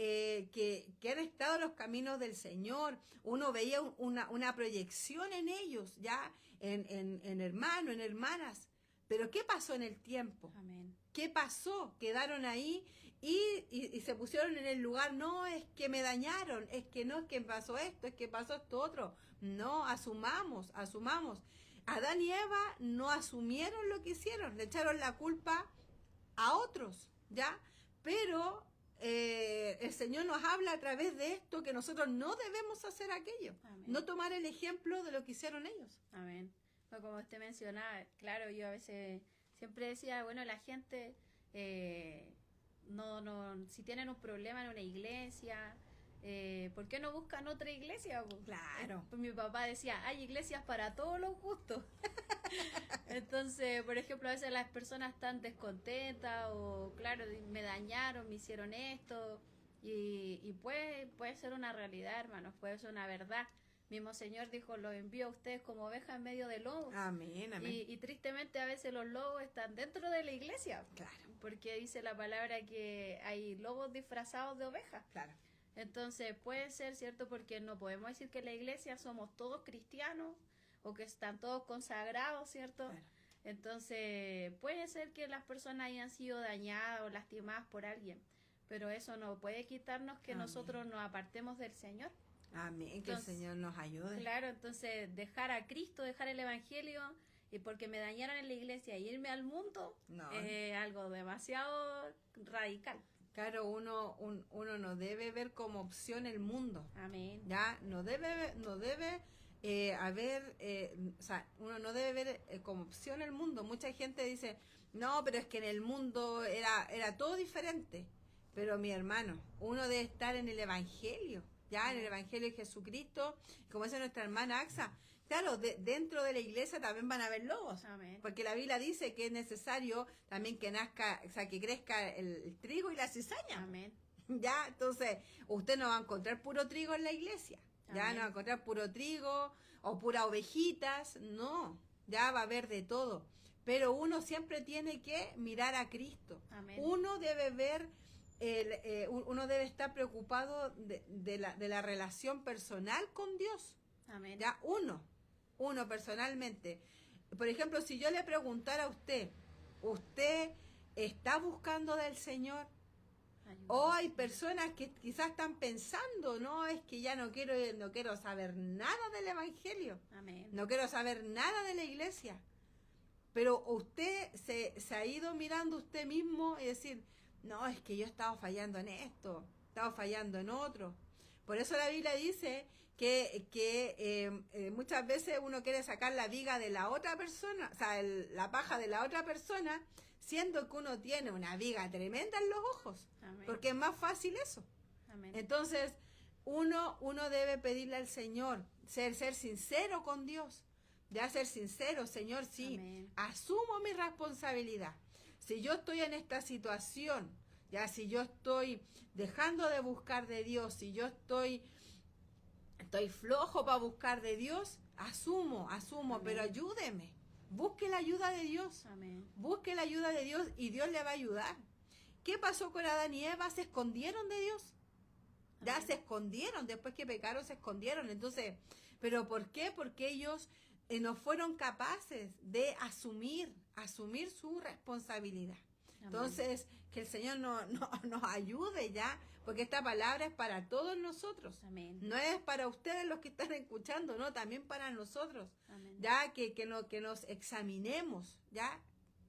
han estado en los caminos del Señor. Uno veía una proyección en ellos, ya, en hermanos, en hermanas. Pero ¿qué pasó en el tiempo? Amén. ¿Qué pasó? Quedaron ahí y se pusieron en el lugar. No, es que me dañaron, es que no, es que pasó esto, es que pasó esto otro. No, asumamos. Adán y Eva no asumieron lo que hicieron, le echaron la culpa a otros, ¿ya? Pero el Señor nos habla a través de esto que nosotros no debemos hacer aquello. Amén. No tomar el ejemplo de lo que hicieron ellos. Amén. No, como usted mencionaba, claro, yo a veces siempre decía, bueno, la gente, si tienen un problema en una iglesia, ¿por qué no buscan otra iglesia? Claro. Pues mi papá decía, hay iglesias para todos los gustos. Entonces, por ejemplo, a veces las personas están descontentas o, claro, me dañaron, me hicieron esto, y puede ser una realidad, hermanos, puede ser una verdad. Mismo Señor dijo, los envío a ustedes como ovejas en medio de lobos. Amén. Y tristemente a veces los lobos están dentro de la iglesia. Claro. Porque dice la palabra que hay lobos disfrazados de ovejas. Claro. Entonces puede ser, ¿cierto? Porque no podemos decir que en la iglesia somos todos cristianos o que están todos consagrados, ¿cierto? Claro. Entonces puede ser que las personas hayan sido dañadas o lastimadas por alguien. Pero eso no puede quitarnos que Amén. nosotros nos apartemos del Señor. Amén, que Entonces, el Señor nos ayude. Claro, entonces dejar a Cristo, dejar el Evangelio, y porque me dañaron en la iglesia e irme al mundo, No. es algo demasiado radical. Claro, uno no debe ver como opción el mundo. Amén. Ya, no debe haber, o sea, uno no debe ver como opción el mundo. Mucha gente dice, no, pero es que en el mundo era todo diferente. Pero mi hermano, uno debe estar en el Evangelio. Ya en el Evangelio de Jesucristo, como dice nuestra hermana Axa, claro, dentro de la iglesia también van a haber lobos. Amén. Porque la Biblia dice que es necesario también que nazca, o sea, que crezca el trigo y la cizaña. Amén. Ya, entonces, usted no va a encontrar puro trigo en la iglesia. Ya Amén. no va a encontrar puro trigo o puras ovejitas, no, ya va a haber de todo. Pero uno siempre tiene que mirar a Cristo. Amén. Uno debe ver uno debe estar preocupado de la relación personal con Dios. Amén. Ya, uno personalmente. Por ejemplo, si yo le preguntara a usted, ¿usted está buscando del Señor? O hay personas que quizás están pensando, no, es que ya no quiero saber nada del Evangelio. Amén. No quiero saber nada de la iglesia. Pero usted se ha ido mirando usted mismo y decir, no, es que yo he estado fallando en esto, he estado fallando en otro. Por eso la Biblia dice que muchas veces uno quiere sacar la viga de la otra persona, o sea, la paja de la otra persona, siendo que uno tiene una viga tremenda en los ojos. Amén. Porque es más fácil eso. Amén. Entonces, uno debe pedirle al Señor, ser sincero con Dios. Ya ser sincero, Señor, sí, Amén. asumo mi responsabilidad. Si yo estoy en esta situación, ya si yo estoy dejando de buscar de Dios, si yo estoy flojo para buscar de Dios, asumo, Amén. pero ayúdeme. Busque la ayuda de Dios. Amén. Busque la ayuda de Dios y Dios le va a ayudar. ¿Qué pasó con Adán y Eva? Se escondieron de Dios. Ya Amén. se escondieron, después que pecaron se escondieron. Entonces, ¿Pero por qué? Porque ellos no fueron capaces de asumir su responsabilidad. Amén. Entonces, que el Señor nos ayude ya, porque esta palabra es para todos nosotros. Amén. No es para ustedes los que están escuchando, no, también para nosotros. Amén. Ya que nos examinemos, ya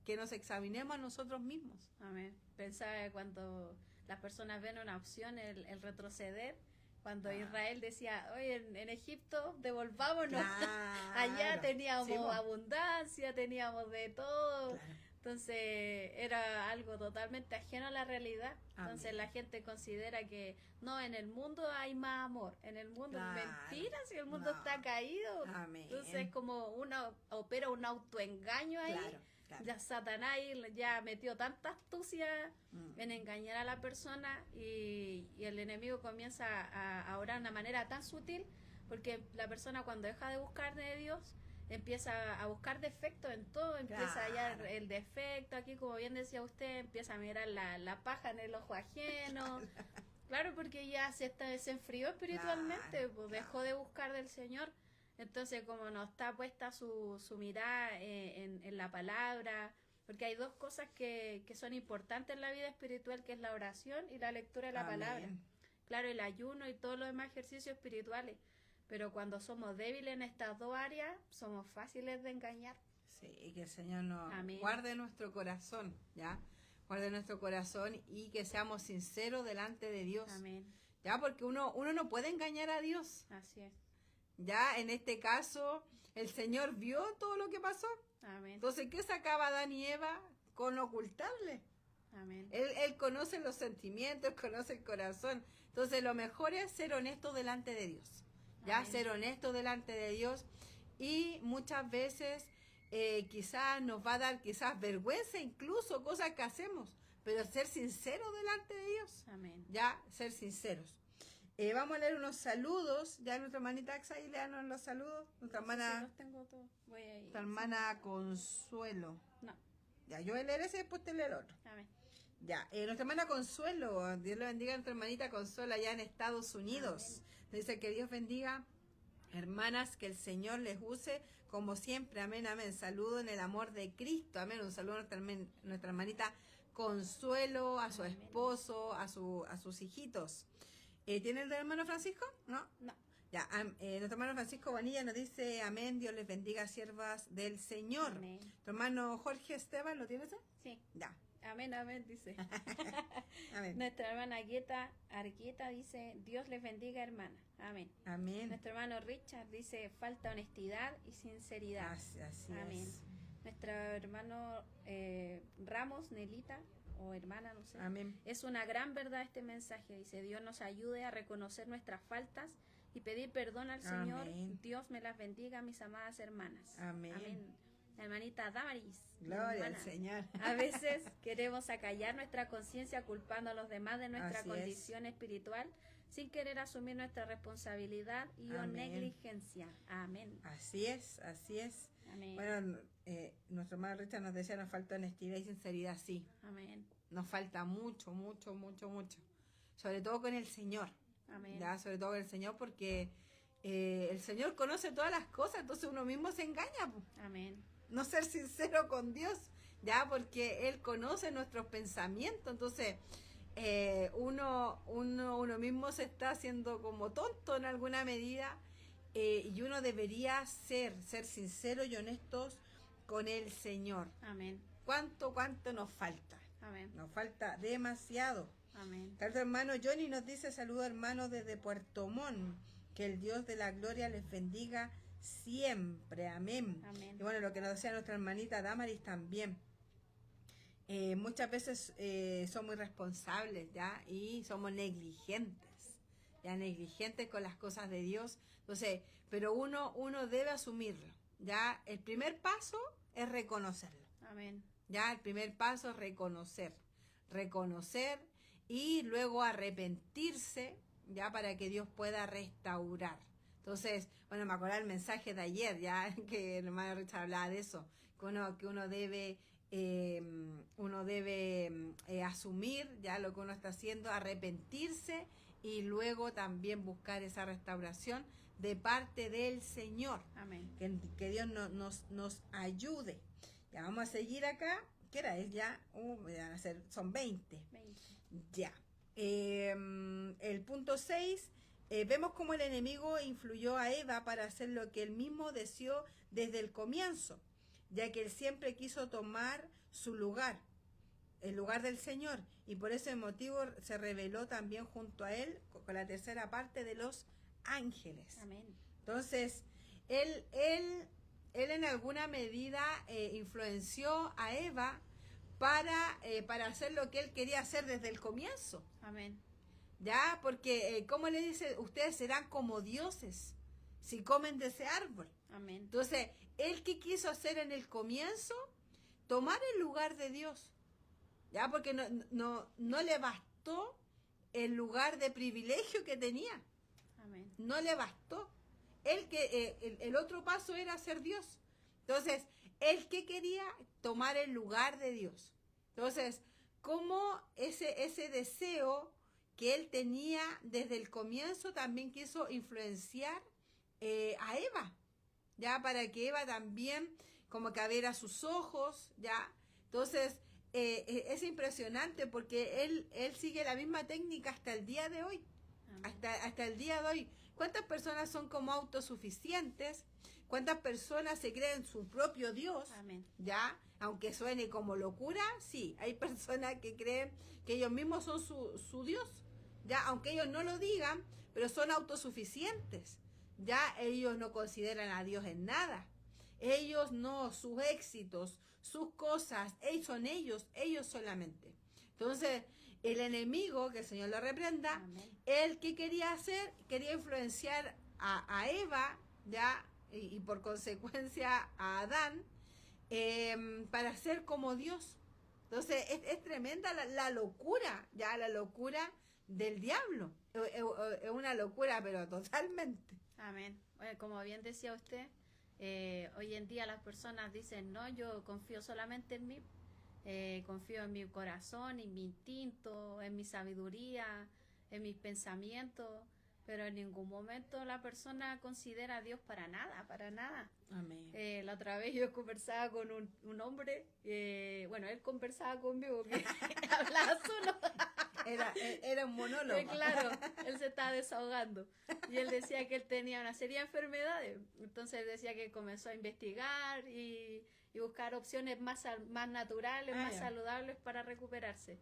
que nos examinemos a nosotros mismos. Amén. Pensaba cuando las personas ven una opción, el retroceder, cuando Israel decía, oye, en Egipto devolvámonos, Claro. allá teníamos Sí, po. abundancia, teníamos de todo. Claro. Entonces era algo totalmente ajeno a la realidad. Entonces Amén. la gente considera que no, en el mundo hay más amor, en el mundo Claro. es mentira, si el mundo No. está caído. Amén. Entonces como uno opera un autoengaño ahí. Claro, claro. Ya Satanás ahí ya metió tanta astucia Mm. en engañar a la persona y el enemigo comienza a orar de una manera tan sutil, porque la persona cuando deja de buscar de Dios empieza a buscar defectos en todo, empieza a hallar Claro. el defecto, aquí como bien decía usted, empieza a mirar la paja en el ojo ajeno. Claro, porque ya se enfrió espiritualmente, Claro, pues claro. dejó de buscar del Señor. Entonces, como no está puesta su mirada en la palabra, porque hay dos cosas que son importantes en la vida espiritual, que es la oración y la lectura de la Amén. palabra. Claro, el ayuno y todos los demás ejercicios espirituales. Pero cuando somos débiles en estas dos áreas, somos fáciles de engañar. Sí, que el Señor nos Amén. guarde nuestro corazón, ¿ya? Guarde nuestro corazón y que seamos sinceros delante de Dios, Amén. ¿ya? Porque uno no puede engañar a Dios, Así es. ¿ya? En este caso, el Señor vio todo lo que pasó. Amén. Entonces, ¿qué sacaba Adán y Eva? Con ocultarle. Amén. Él conoce los sentimientos, conoce el corazón. Entonces, lo mejor es ser honesto delante de Dios, ¿ya? Amén. Ser honesto delante de Dios. Y muchas veces quizás nos va a dar quizás vergüenza, incluso cosas que hacemos, pero ser sinceros delante de Dios, Amén. ya, ser sinceros. Vamos a leer unos saludos, ya nuestra hermanita Axa y léanos los saludos, nuestra Sí, hermana, los tengo todos. Voy a ir. nuestra hermana Consuelo. No. Ya, yo voy a leer ese y después te leo el otro. Amén. Ya, nuestra hermana Consuelo, Dios le bendiga a nuestra hermanita Consuelo allá en Estados Unidos. Dice que Dios bendiga, hermanas, que el Señor les use como siempre, amén, amén. Saludo en el amor de Cristo, amén. Un saludo a nuestra hermanita Consuelo, a su Amén. esposo, a sus hijitos. ¿Tiene el hermano Francisco? ¿No? No. Ya, nuestro hermano Francisco Bonilla nos dice, amén, Dios les bendiga, siervas del Señor. Amén. Tu hermano Jorge Esteban, ¿lo tienes? Sí. Ya, Amén, amén, dice. amén. Nuestra hermana Argueta dice, Dios les bendiga, hermana. Amén. Amén. Nuestro hermano Richard dice, falta honestidad y sinceridad. Así Amén. es. Nuestro hermano Ramos, Nelita, o hermana, no sé. Amén. Es una gran verdad este mensaje. Dice, Dios nos ayude a reconocer nuestras faltas y pedir perdón al Señor. Amén. Dios me las bendiga, mis amadas hermanas. Amén. La hermanita Damaris. mi Gloria al hermana. Señor. A veces queremos acallar nuestra conciencia culpando a los demás de nuestra Así condición espiritual sin querer asumir nuestra responsabilidad y o Amén. negligencia. Amén. Así es, así es. Amén. Bueno, nuestro hermano Richard nos decía, nos falta honestidad y sinceridad, sí. Amén. Nos falta mucho, mucho, mucho, mucho. Sobre todo con el Señor. Amén. Ya, sobre todo con el Señor, porque el Señor conoce todas las cosas, entonces uno mismo se engaña. Po. Amén. No ser sincero con Dios, ya, porque Él conoce nuestros pensamientos, entonces uno mismo se está haciendo como tonto en alguna medida, y uno debería ser sincero y honestos con el Señor. Amén. ¿Cuánto nos falta? Amén. Nos falta demasiado. Amén. Nuestro hermano Johnny nos dice, saludo hermanos desde Puerto Montt, que el Dios de la gloria les bendiga siempre, amén. Amén. Y bueno, lo que nos decía nuestra hermanita Damaris también, muchas veces somos irresponsables, ¿ya? Y somos negligentes, ya, negligentes con las cosas de Dios. Entonces, pero uno debe asumirlo, ¿ya? El primer paso es reconocerlo, Amén. ¿ya? El primer paso es reconocer y luego arrepentirse, ya, para que Dios pueda restaurar. Entonces, bueno, me acuerdo del mensaje de ayer, ya, que el hermano Richard hablaba de eso, que uno debe asumir ya lo que uno está haciendo, arrepentirse y luego también buscar esa restauración de parte del Señor. Amén. Que Dios nos ayude. Ya vamos a seguir acá. ¿Qué hora es ya? Van a ser, son 20. 20. Ya. El punto 6. Vemos cómo el enemigo influyó a Eva para hacer lo que él mismo deseó desde el comienzo, ya que él siempre quiso tomar su lugar, el lugar del Señor, y por ese motivo se rebeló también junto a él con la tercera parte de los ángeles. Amén. Entonces, él en alguna medida influenció a Eva para hacer lo que él quería hacer desde el comienzo. Amén. Ya, porque como le dice, ustedes serán como dioses si comen de ese árbol. Amén. Entonces, él que quiso hacer en el comienzo, tomar el lugar de Dios. Ya, porque no le bastó el lugar de privilegio que tenía. Amén. No le bastó. El otro paso era ser Dios. Entonces, él que quería tomar el lugar de Dios. Entonces, como ese deseo que él tenía desde el comienzo también quiso influenciar a Eva, ya, para que Eva también como que abriera sus ojos, ya. Entonces, es impresionante porque él sigue la misma técnica hasta el día de hoy. Hasta el día de hoy. ¿Cuántas personas son como autosuficientes? ¿Cuántas personas se creen su propio Dios? Amén. ¿Ya? Aunque suene como locura, sí. Hay personas que creen que ellos mismos son su Dios. ¿Ya? Aunque ellos no lo digan, pero son autosuficientes. ¿Ya? Ellos no consideran a Dios en nada. Ellos no, sus éxitos, sus cosas, son ellos solamente. Entonces, el enemigo, que el Señor lo reprenda, Amén. él ¿qué quería hacer? Quería influenciar a Eva, ¿ya? Y por consecuencia a Adán, para ser como Dios. Entonces, es tremenda la locura, ya, la locura del diablo. Es una locura, pero totalmente. Amén. Bueno, como bien decía usted, hoy en día las personas dicen, no, yo confío solamente en mí. Confío en mi corazón, en mi instinto, en mi sabiduría, en mis pensamientos, pero en ningún momento la persona considera a Dios para nada, para nada. Amén. La otra vez yo conversaba con un hombre, bueno, él conversaba conmigo, que hablaba solo. Era un monólogo. Claro, él se estaba desahogando y él decía que él tenía una serie de enfermedades, entonces él decía que comenzó a investigar y buscar opciones más naturales, más saludables para recuperarse.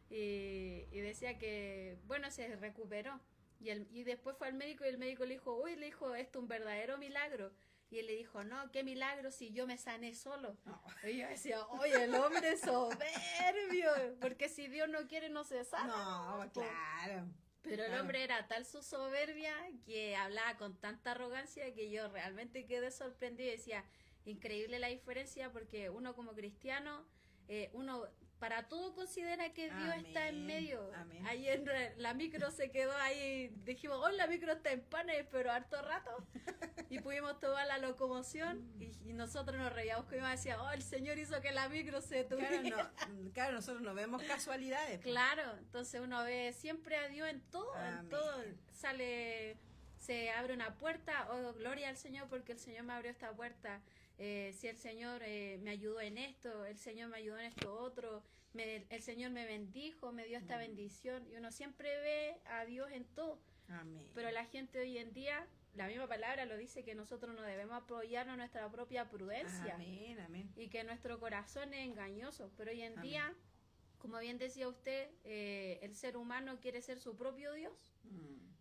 Y decía que, bueno, se recuperó. Y después fue al médico y el médico le dijo, uy, le dijo, esto es un verdadero milagro. Y él le dijo, no, qué milagro si yo me sané solo. Oh. Y yo decía, oye, el hombre es soberbio, porque si Dios no quiere no se sana. No, claro. Pero el hombre era tal su soberbia que hablaba con tanta arrogancia que yo realmente quedé sorprendida y decía, increíble la diferencia, porque uno como cristiano, uno para todo considera que Dios está en medio. Amén. Ayer la micro se quedó ahí, dijimos, oh, la micro está en panes, pero harto rato, y pudimos tomar la locomoción, y nosotros nos reíamos que iba a decir, oh, el Señor hizo que la micro se tuviera. Claro, nosotros no vemos casualidades. Claro, entonces uno ve siempre a Dios en todo, en todo. Se abre una puerta, oh, gloria al Señor porque el Señor me abrió esta puerta. Si el Señor me ayudó en esto, el Señor me ayudó en esto otro, el Señor me bendijo, me dio esta bendición, y uno siempre ve a Dios en todo. Amén. Pero la gente hoy en día, la misma palabra lo dice, que nosotros no debemos apoyarnos en nuestra propia prudencia. Amén, amén. Y que nuestro corazón es engañoso, pero hoy en día, como bien decía usted, el ser humano quiere ser su propio Dios.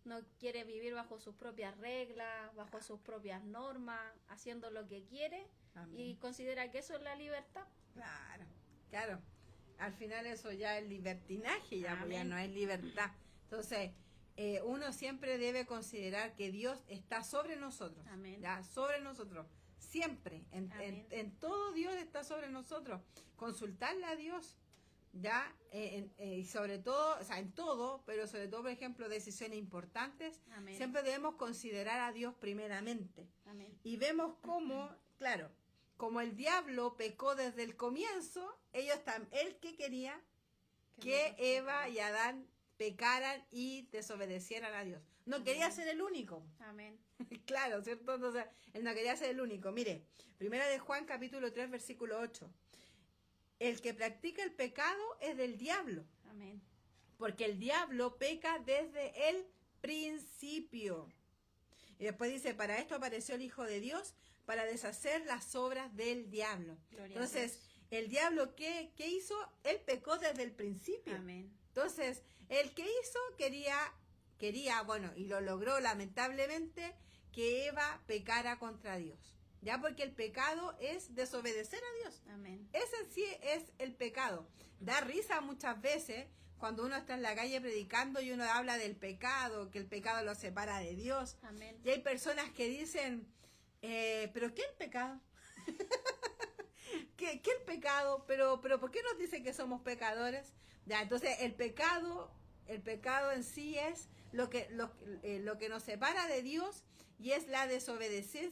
No quiere vivir bajo sus propias reglas, bajo sus propias normas, haciendo lo que quiere. Amén. Y considera que eso es la libertad. Claro. Al final eso ya es libertinaje, ya no es libertad. Entonces, uno siempre debe considerar que Dios está sobre nosotros. Amén. Ya, sobre nosotros. Siempre. En todo Dios está sobre nosotros. Consultarle a Dios. Ya, y sobre todo, o sea, en todo, pero sobre todo, por ejemplo, decisiones importantes, Amén. siempre debemos considerar a Dios primeramente. Amén. Y vemos cómo, claro, como el diablo pecó desde el comienzo, él que quería que Eva y Adán pecaran y desobedecieran a Dios. No quería ser el único. Amén. Claro, ¿cierto? Entonces, él no quería ser el único. Mire, primera de Juan, capítulo 3, versículo 8. El que practica el pecado es del diablo, Amén. porque el diablo peca desde el principio. Y después dice, para esto apareció el Hijo de Dios, para deshacer las obras del diablo. Gloria a Entonces, Dios. el diablo, ¿qué hizo? Él pecó desde el principio. Amén. Entonces, el que hizo quería, bueno, y lo logró lamentablemente, que Eva pecara contra Dios. ¿Ya? Porque el pecado es desobedecer a Dios. Amén. Ese sí es el pecado. Da risa muchas veces cuando uno está en la calle predicando y uno habla del pecado, que el pecado lo separa de Dios. Amén. Y hay personas que dicen, ¿pero qué es el pecado? ¿Qué el pecado? ¿Pero por qué nos dicen que somos pecadores? Ya, entonces el pecado en sí es lo que nos separa de Dios, y es la desobediencia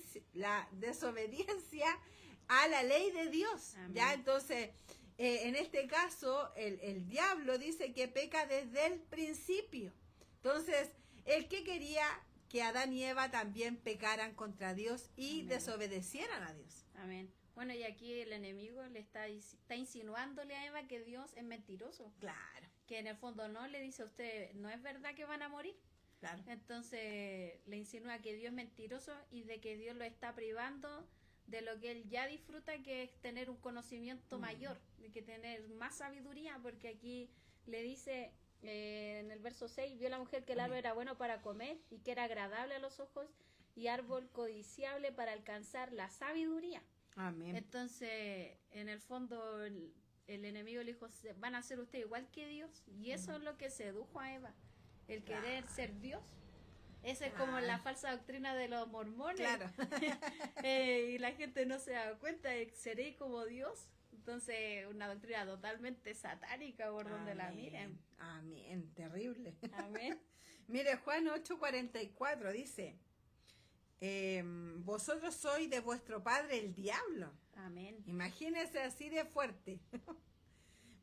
a la ley de Dios. Amén. Ya, entonces en este caso el diablo dice que peca desde el principio. Entonces, él que quería que Adán y Eva también pecaran contra Dios y Amén. desobedecieran a Dios. Amén. Bueno, y aquí el enemigo le está insinuándole a Eva que Dios es mentiroso. Claro, Que en el fondo no, le dice a usted, no es verdad que van a morir. claro. Entonces le insinúa que Dios es mentiroso y de que Dios lo está privando de lo que él ya disfruta, que es tener un conocimiento mayor, de que tener más sabiduría, porque aquí le dice en el verso 6, vio la mujer que el árbol era bueno para comer y que era agradable a los ojos y árbol codiciable para alcanzar la sabiduría. Amén. Entonces, en el fondo, el enemigo le dijo, van a ser ustedes igual que Dios. Y eso es lo que sedujo a Eva, el querer ser Dios. Esa es como la falsa doctrina de los mormones. Claro. Y la gente no se da cuenta de que seré como Dios. Entonces, una doctrina totalmente satánica por donde la miren. Amén, terrible. Amén. Mire, Juan 8:44 dice, vosotros sois de vuestro padre el diablo. Amén. Imagínense así de fuerte.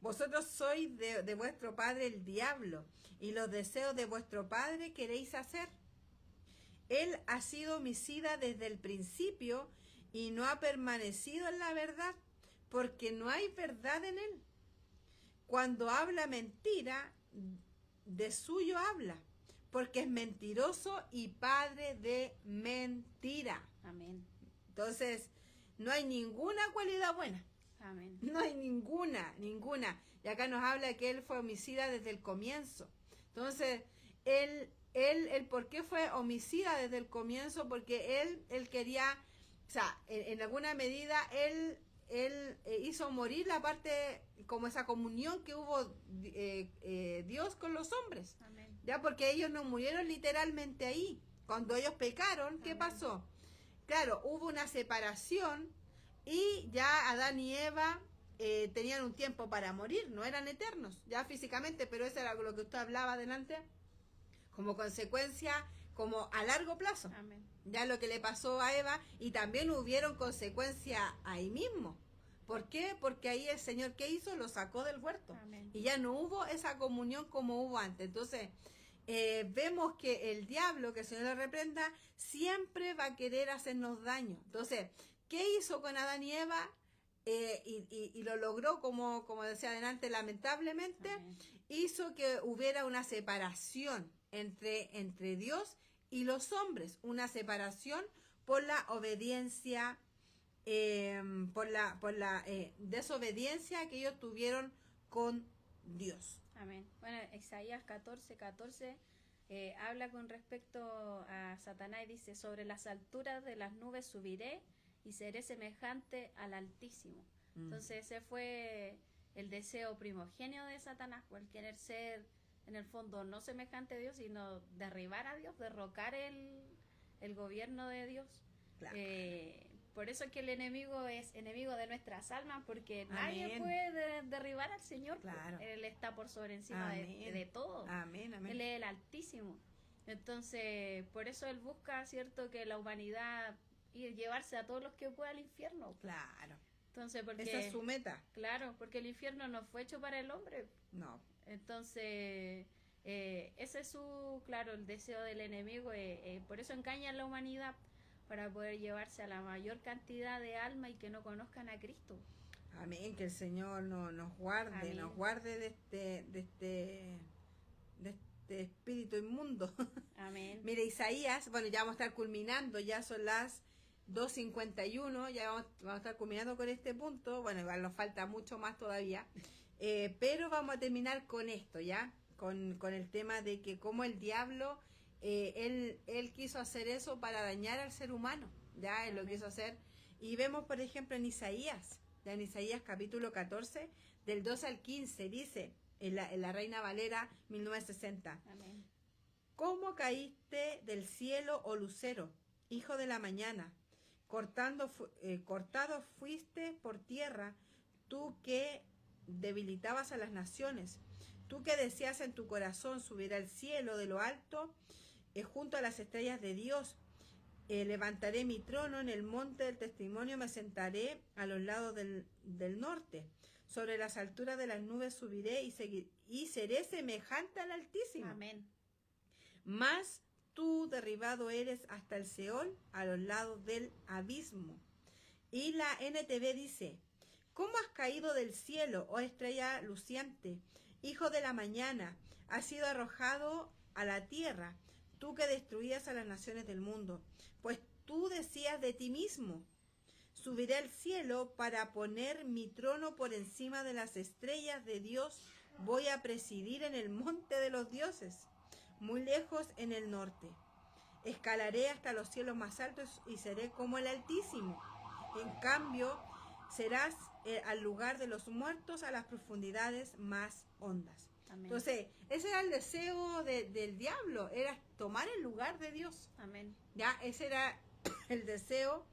Vosotros sois de vuestro padre el diablo, y los deseos de vuestro padre queréis hacer. Él ha sido homicida desde el principio y no ha permanecido en la verdad, porque no hay verdad en él. Cuando habla mentira, de suyo habla, porque es mentiroso y padre de mentira. Amén. Entonces, no hay ninguna cualidad buena. Amén. No hay ninguna. Y acá nos habla que él fue homicida desde el comienzo. Entonces, él ¿por qué fue homicida desde el comienzo? Porque él quería, o sea, en alguna medida, él hizo morir la parte, como esa comunión que hubo Dios con los hombres. Amén. Ya, porque ellos no murieron literalmente ahí. Cuando ellos pecaron, ¿qué pasó? Claro, hubo una separación y ya Adán y Eva tenían un tiempo para morir, no eran eternos, ya físicamente, pero eso era lo que usted hablaba adelante, como consecuencia, como a largo plazo. Amén. Ya lo que le pasó a Eva, y también hubieron consecuencias ahí mismo. ¿Por qué? Porque ahí el Señor, ¿qué hizo? Lo sacó del huerto. Amén. Y ya no hubo esa comunión como hubo antes. Entonces, vemos que el diablo, que el Señor le reprenda, siempre va a querer hacernos daño. Entonces, ¿qué hizo con Adán y Eva? Y lo logró, como decía adelante, lamentablemente. Amén. Hizo que hubiera una separación entre Dios y los hombres, una separación por la obediencia, por la desobediencia que ellos tuvieron con Dios. Amén. Bueno, Isaías 14:14 habla con respecto a Satanás y dice, sobre las alturas de las nubes subiré y seré semejante al Altísimo. Entonces ese fue el deseo primogenio de Satanás, por querer ser en el fondo no semejante a Dios, sino derribar a Dios, derrocar el gobierno de Dios. Claro. Por eso es que el enemigo es enemigo de nuestras almas, porque Amén. nadie puede derribar al Señor. Claro. Él está por sobre encima de todo. Amén, amén. Él es el Altísimo. Entonces, por eso él busca, ¿cierto?, que la humanidad y llevarse a todos los que pueda al infierno. Claro. Entonces, porque Esa es su meta. claro, porque el infierno no fue hecho para el hombre. No. Entonces, Ese es claro, el deseo del enemigo, por eso engaña a la humanidad, para poder llevarse a la mayor cantidad de almas y que no conozcan a Cristo. Amén, que el Señor nos guarde, Amén. nos guarde de este espíritu inmundo. Amén. Mire, Isaías, bueno, ya vamos a estar culminando, ya son las 2:51, ya vamos a estar culminando con este punto. Bueno, igual nos falta mucho más todavía, pero vamos a terminar con esto, ¿ya? Con el tema de que como el diablo, él quiso hacer eso para dañar al ser humano, ¿ya? Él lo quiso hacer. Y vemos, por ejemplo, en Isaías, ya en Isaías capítulo 14, del 2 al 15, dice, en la Reina Valera 1960. Amén. ¿Cómo caíste del cielo, oh lucero, hijo de la mañana? Cortado fuiste por tierra, tú que debilitabas a las naciones, tú que decías en tu corazón subir al cielo de lo alto, junto a las estrellas de Dios. Levantaré mi trono en el monte del testimonio, me sentaré a los lados del norte. Sobre las alturas de las nubes subiré y seré semejante al Altísimo. Amén. Mas tú derribado eres hasta el Seol, a los lados del abismo. Y la NTV dice, ¿cómo has caído del cielo, oh estrella luciente, hijo de la mañana? Has sido arrojado a la tierra, tú que destruías a las naciones del mundo. Pues tú decías de ti mismo, subiré al cielo para poner mi trono por encima de las estrellas de Dios. Voy a presidir en el monte de los dioses, muy lejos en el norte. Escalaré hasta los cielos más altos y seré como el Altísimo. En cambio, serás al lugar de los muertos, a las profundidades más hondas. Amén. Entonces, ese era el deseo del diablo, era tomar el lugar de Dios. Amén. Ya, ese era el deseo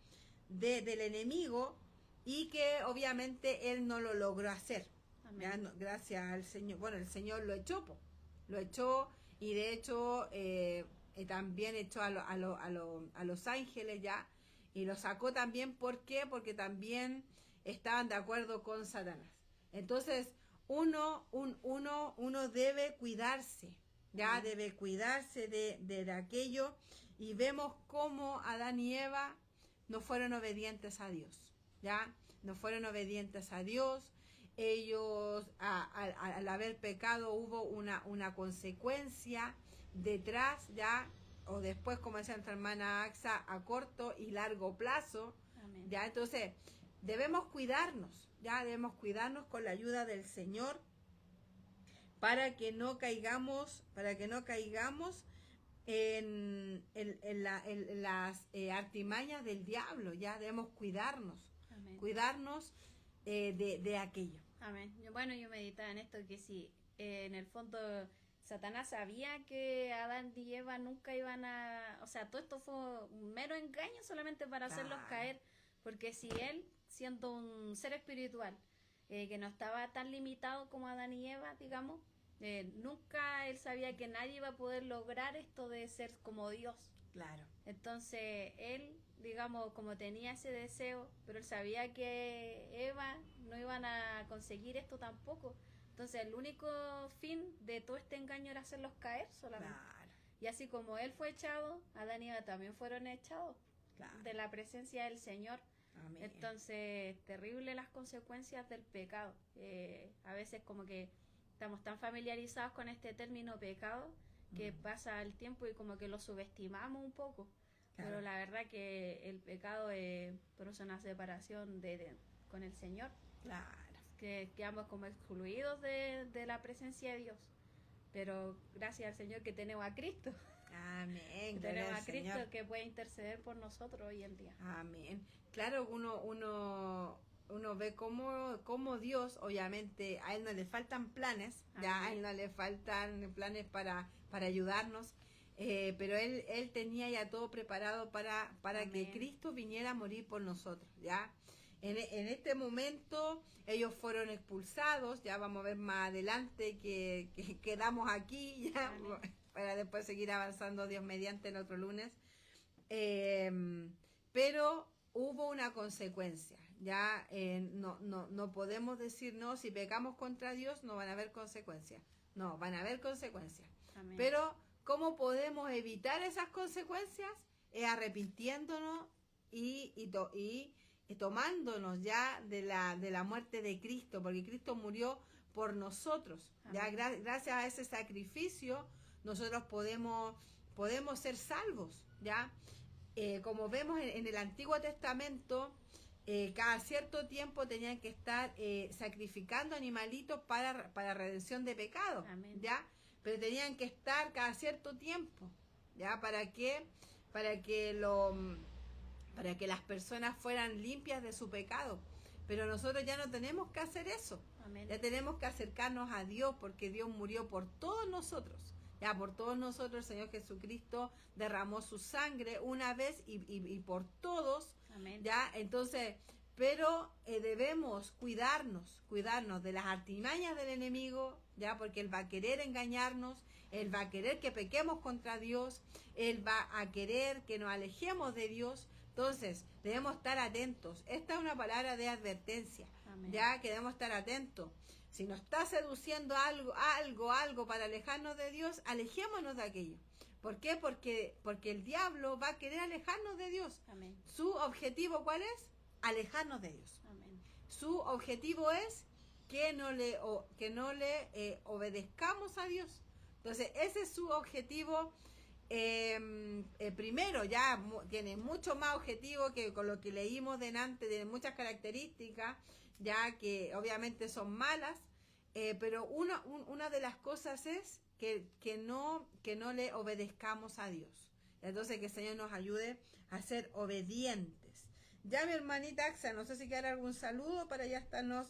del enemigo, y que obviamente él no lo logró hacer. Ya, no, gracias al Señor. Bueno, el Señor lo echó, y de hecho también echó a los ángeles, ya, y lo sacó también. ¿Por qué? Porque también estaban de acuerdo con Satanás. Entonces, uno debe cuidarse, ya, debe cuidarse de aquello. Y vemos cómo Adán y Eva no fueron obedientes a Dios, ya, no fueron obedientes a Dios. Ellos, al haber pecado, hubo una consecuencia detrás, ya, o después, como decía nuestra hermana Axa, a corto y largo plazo. Amén. Ya, entonces debemos cuidarnos, ya, debemos cuidarnos con la ayuda del Señor, para que no caigamos en las artimañas del diablo. Ya debemos cuidarnos. Amén. Cuidarnos de aquello. Amén. Bueno, yo meditaba en esto, que si en el fondo Satanás sabía que Adán y Eva nunca iban a... O sea, todo esto fue un mero engaño solamente para hacerlos caer, porque si él, siendo un ser espiritual, que no estaba tan limitado como Adán y Eva, digamos, nunca él sabía que nadie iba a poder lograr esto de ser como Dios. Claro. Entonces él, digamos, como tenía ese deseo, pero él sabía que Eva no iban a conseguir esto tampoco. Entonces el único fin de todo este engaño era hacerlos caer solamente. Claro. Y así como él fue echado, Adán y Eva también fueron echados, Claro. de la presencia del Señor. Amén. Entonces, terrible las consecuencias del pecado. A veces como que estamos tan familiarizados con este término pecado, que pasa el tiempo y como que lo subestimamos un poco. Claro. Pero la verdad que el pecado produce una separación con el Señor. Claro. Que quedamos como excluidos de la presencia de Dios. Pero gracias al Señor que tenemos a Cristo. Amén. Tenemos a Cristo, Señor, que puede interceder por nosotros hoy en día. Amén. Claro, uno ve cómo Dios, obviamente, a Él no le faltan planes, ya, a Él no le faltan planes para ayudarnos, pero Él tenía ya todo preparado para que Cristo viniera a morir por nosotros, ya. En este momento ellos fueron expulsados, ya vamos a ver más adelante que quedamos aquí, ya, para después seguir avanzando, Dios mediante, el otro lunes, pero hubo una consecuencia, ya. No podemos decir, no, si pecamos contra Dios no van a haber consecuencias. No, van a haber consecuencias. Amén. Pero, ¿cómo podemos evitar esas consecuencias? Es arrepintiéndonos y tomándonos ya de la muerte de Cristo, porque Cristo murió por nosotros. Ya gracias a ese sacrificio nosotros podemos ser salvos, ¿ya? Como vemos en el Antiguo Testamento, cada cierto tiempo tenían que estar sacrificando animalitos para redención de pecados, ¿ya? Pero tenían que estar cada cierto tiempo, ¿ya? ¿Para qué? Para que las personas fueran limpias de su pecado. Pero nosotros ya no tenemos que hacer eso. Amén. Ya tenemos que acercarnos a Dios, porque Dios murió por todos nosotros. Ya por todos nosotros el Señor Jesucristo derramó su sangre una vez y por todos. Amén. Ya, entonces, pero debemos cuidarnos de las artimañas del enemigo, ya, porque él va a querer engañarnos, él va a querer que pequemos contra Dios, él va a querer que nos alejemos de Dios. Entonces, debemos estar atentos. Esta es una palabra de advertencia. Amén. Ya que debemos estar atentos. Si nos está seduciendo algo para alejarnos de Dios, alejémonos de aquello. ¿Por qué? Porque el diablo va a querer alejarnos de Dios. Amén. ¿Su objetivo cuál es? Alejarnos de Dios. Amén. Su objetivo es que no le obedezcamos a Dios. Entonces, ese es su objetivo. Primero, ya tiene mucho más objetivo que con lo que leímos delante, de muchas características, ya que obviamente son malas, pero una de las cosas es que no le obedezcamos a Dios. Entonces, que el Señor nos ayude a ser obedientes. Ya mi hermanita Axa, no sé si quiere algún saludo para ya estarnos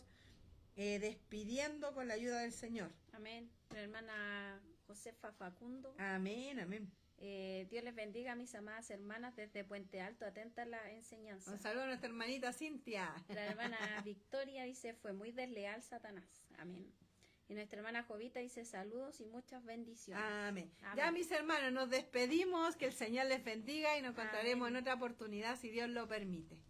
despidiendo con la ayuda del Señor. Amén. La hermana Josefa Facundo. Amén, amén. Dios les bendiga a mis amadas hermanas desde Puente Alto, atenta a la enseñanza. Un saludo a nuestra hermanita Cintia. La hermana Victoria dice, fue muy desleal Satanás. Amén. Y nuestra hermana Jovita dice, saludos y muchas bendiciones. Amén. Amén. Ya mis hermanos, nos despedimos, que el Señor les bendiga y nos encontraremos Amén. en otra oportunidad si Dios lo permite.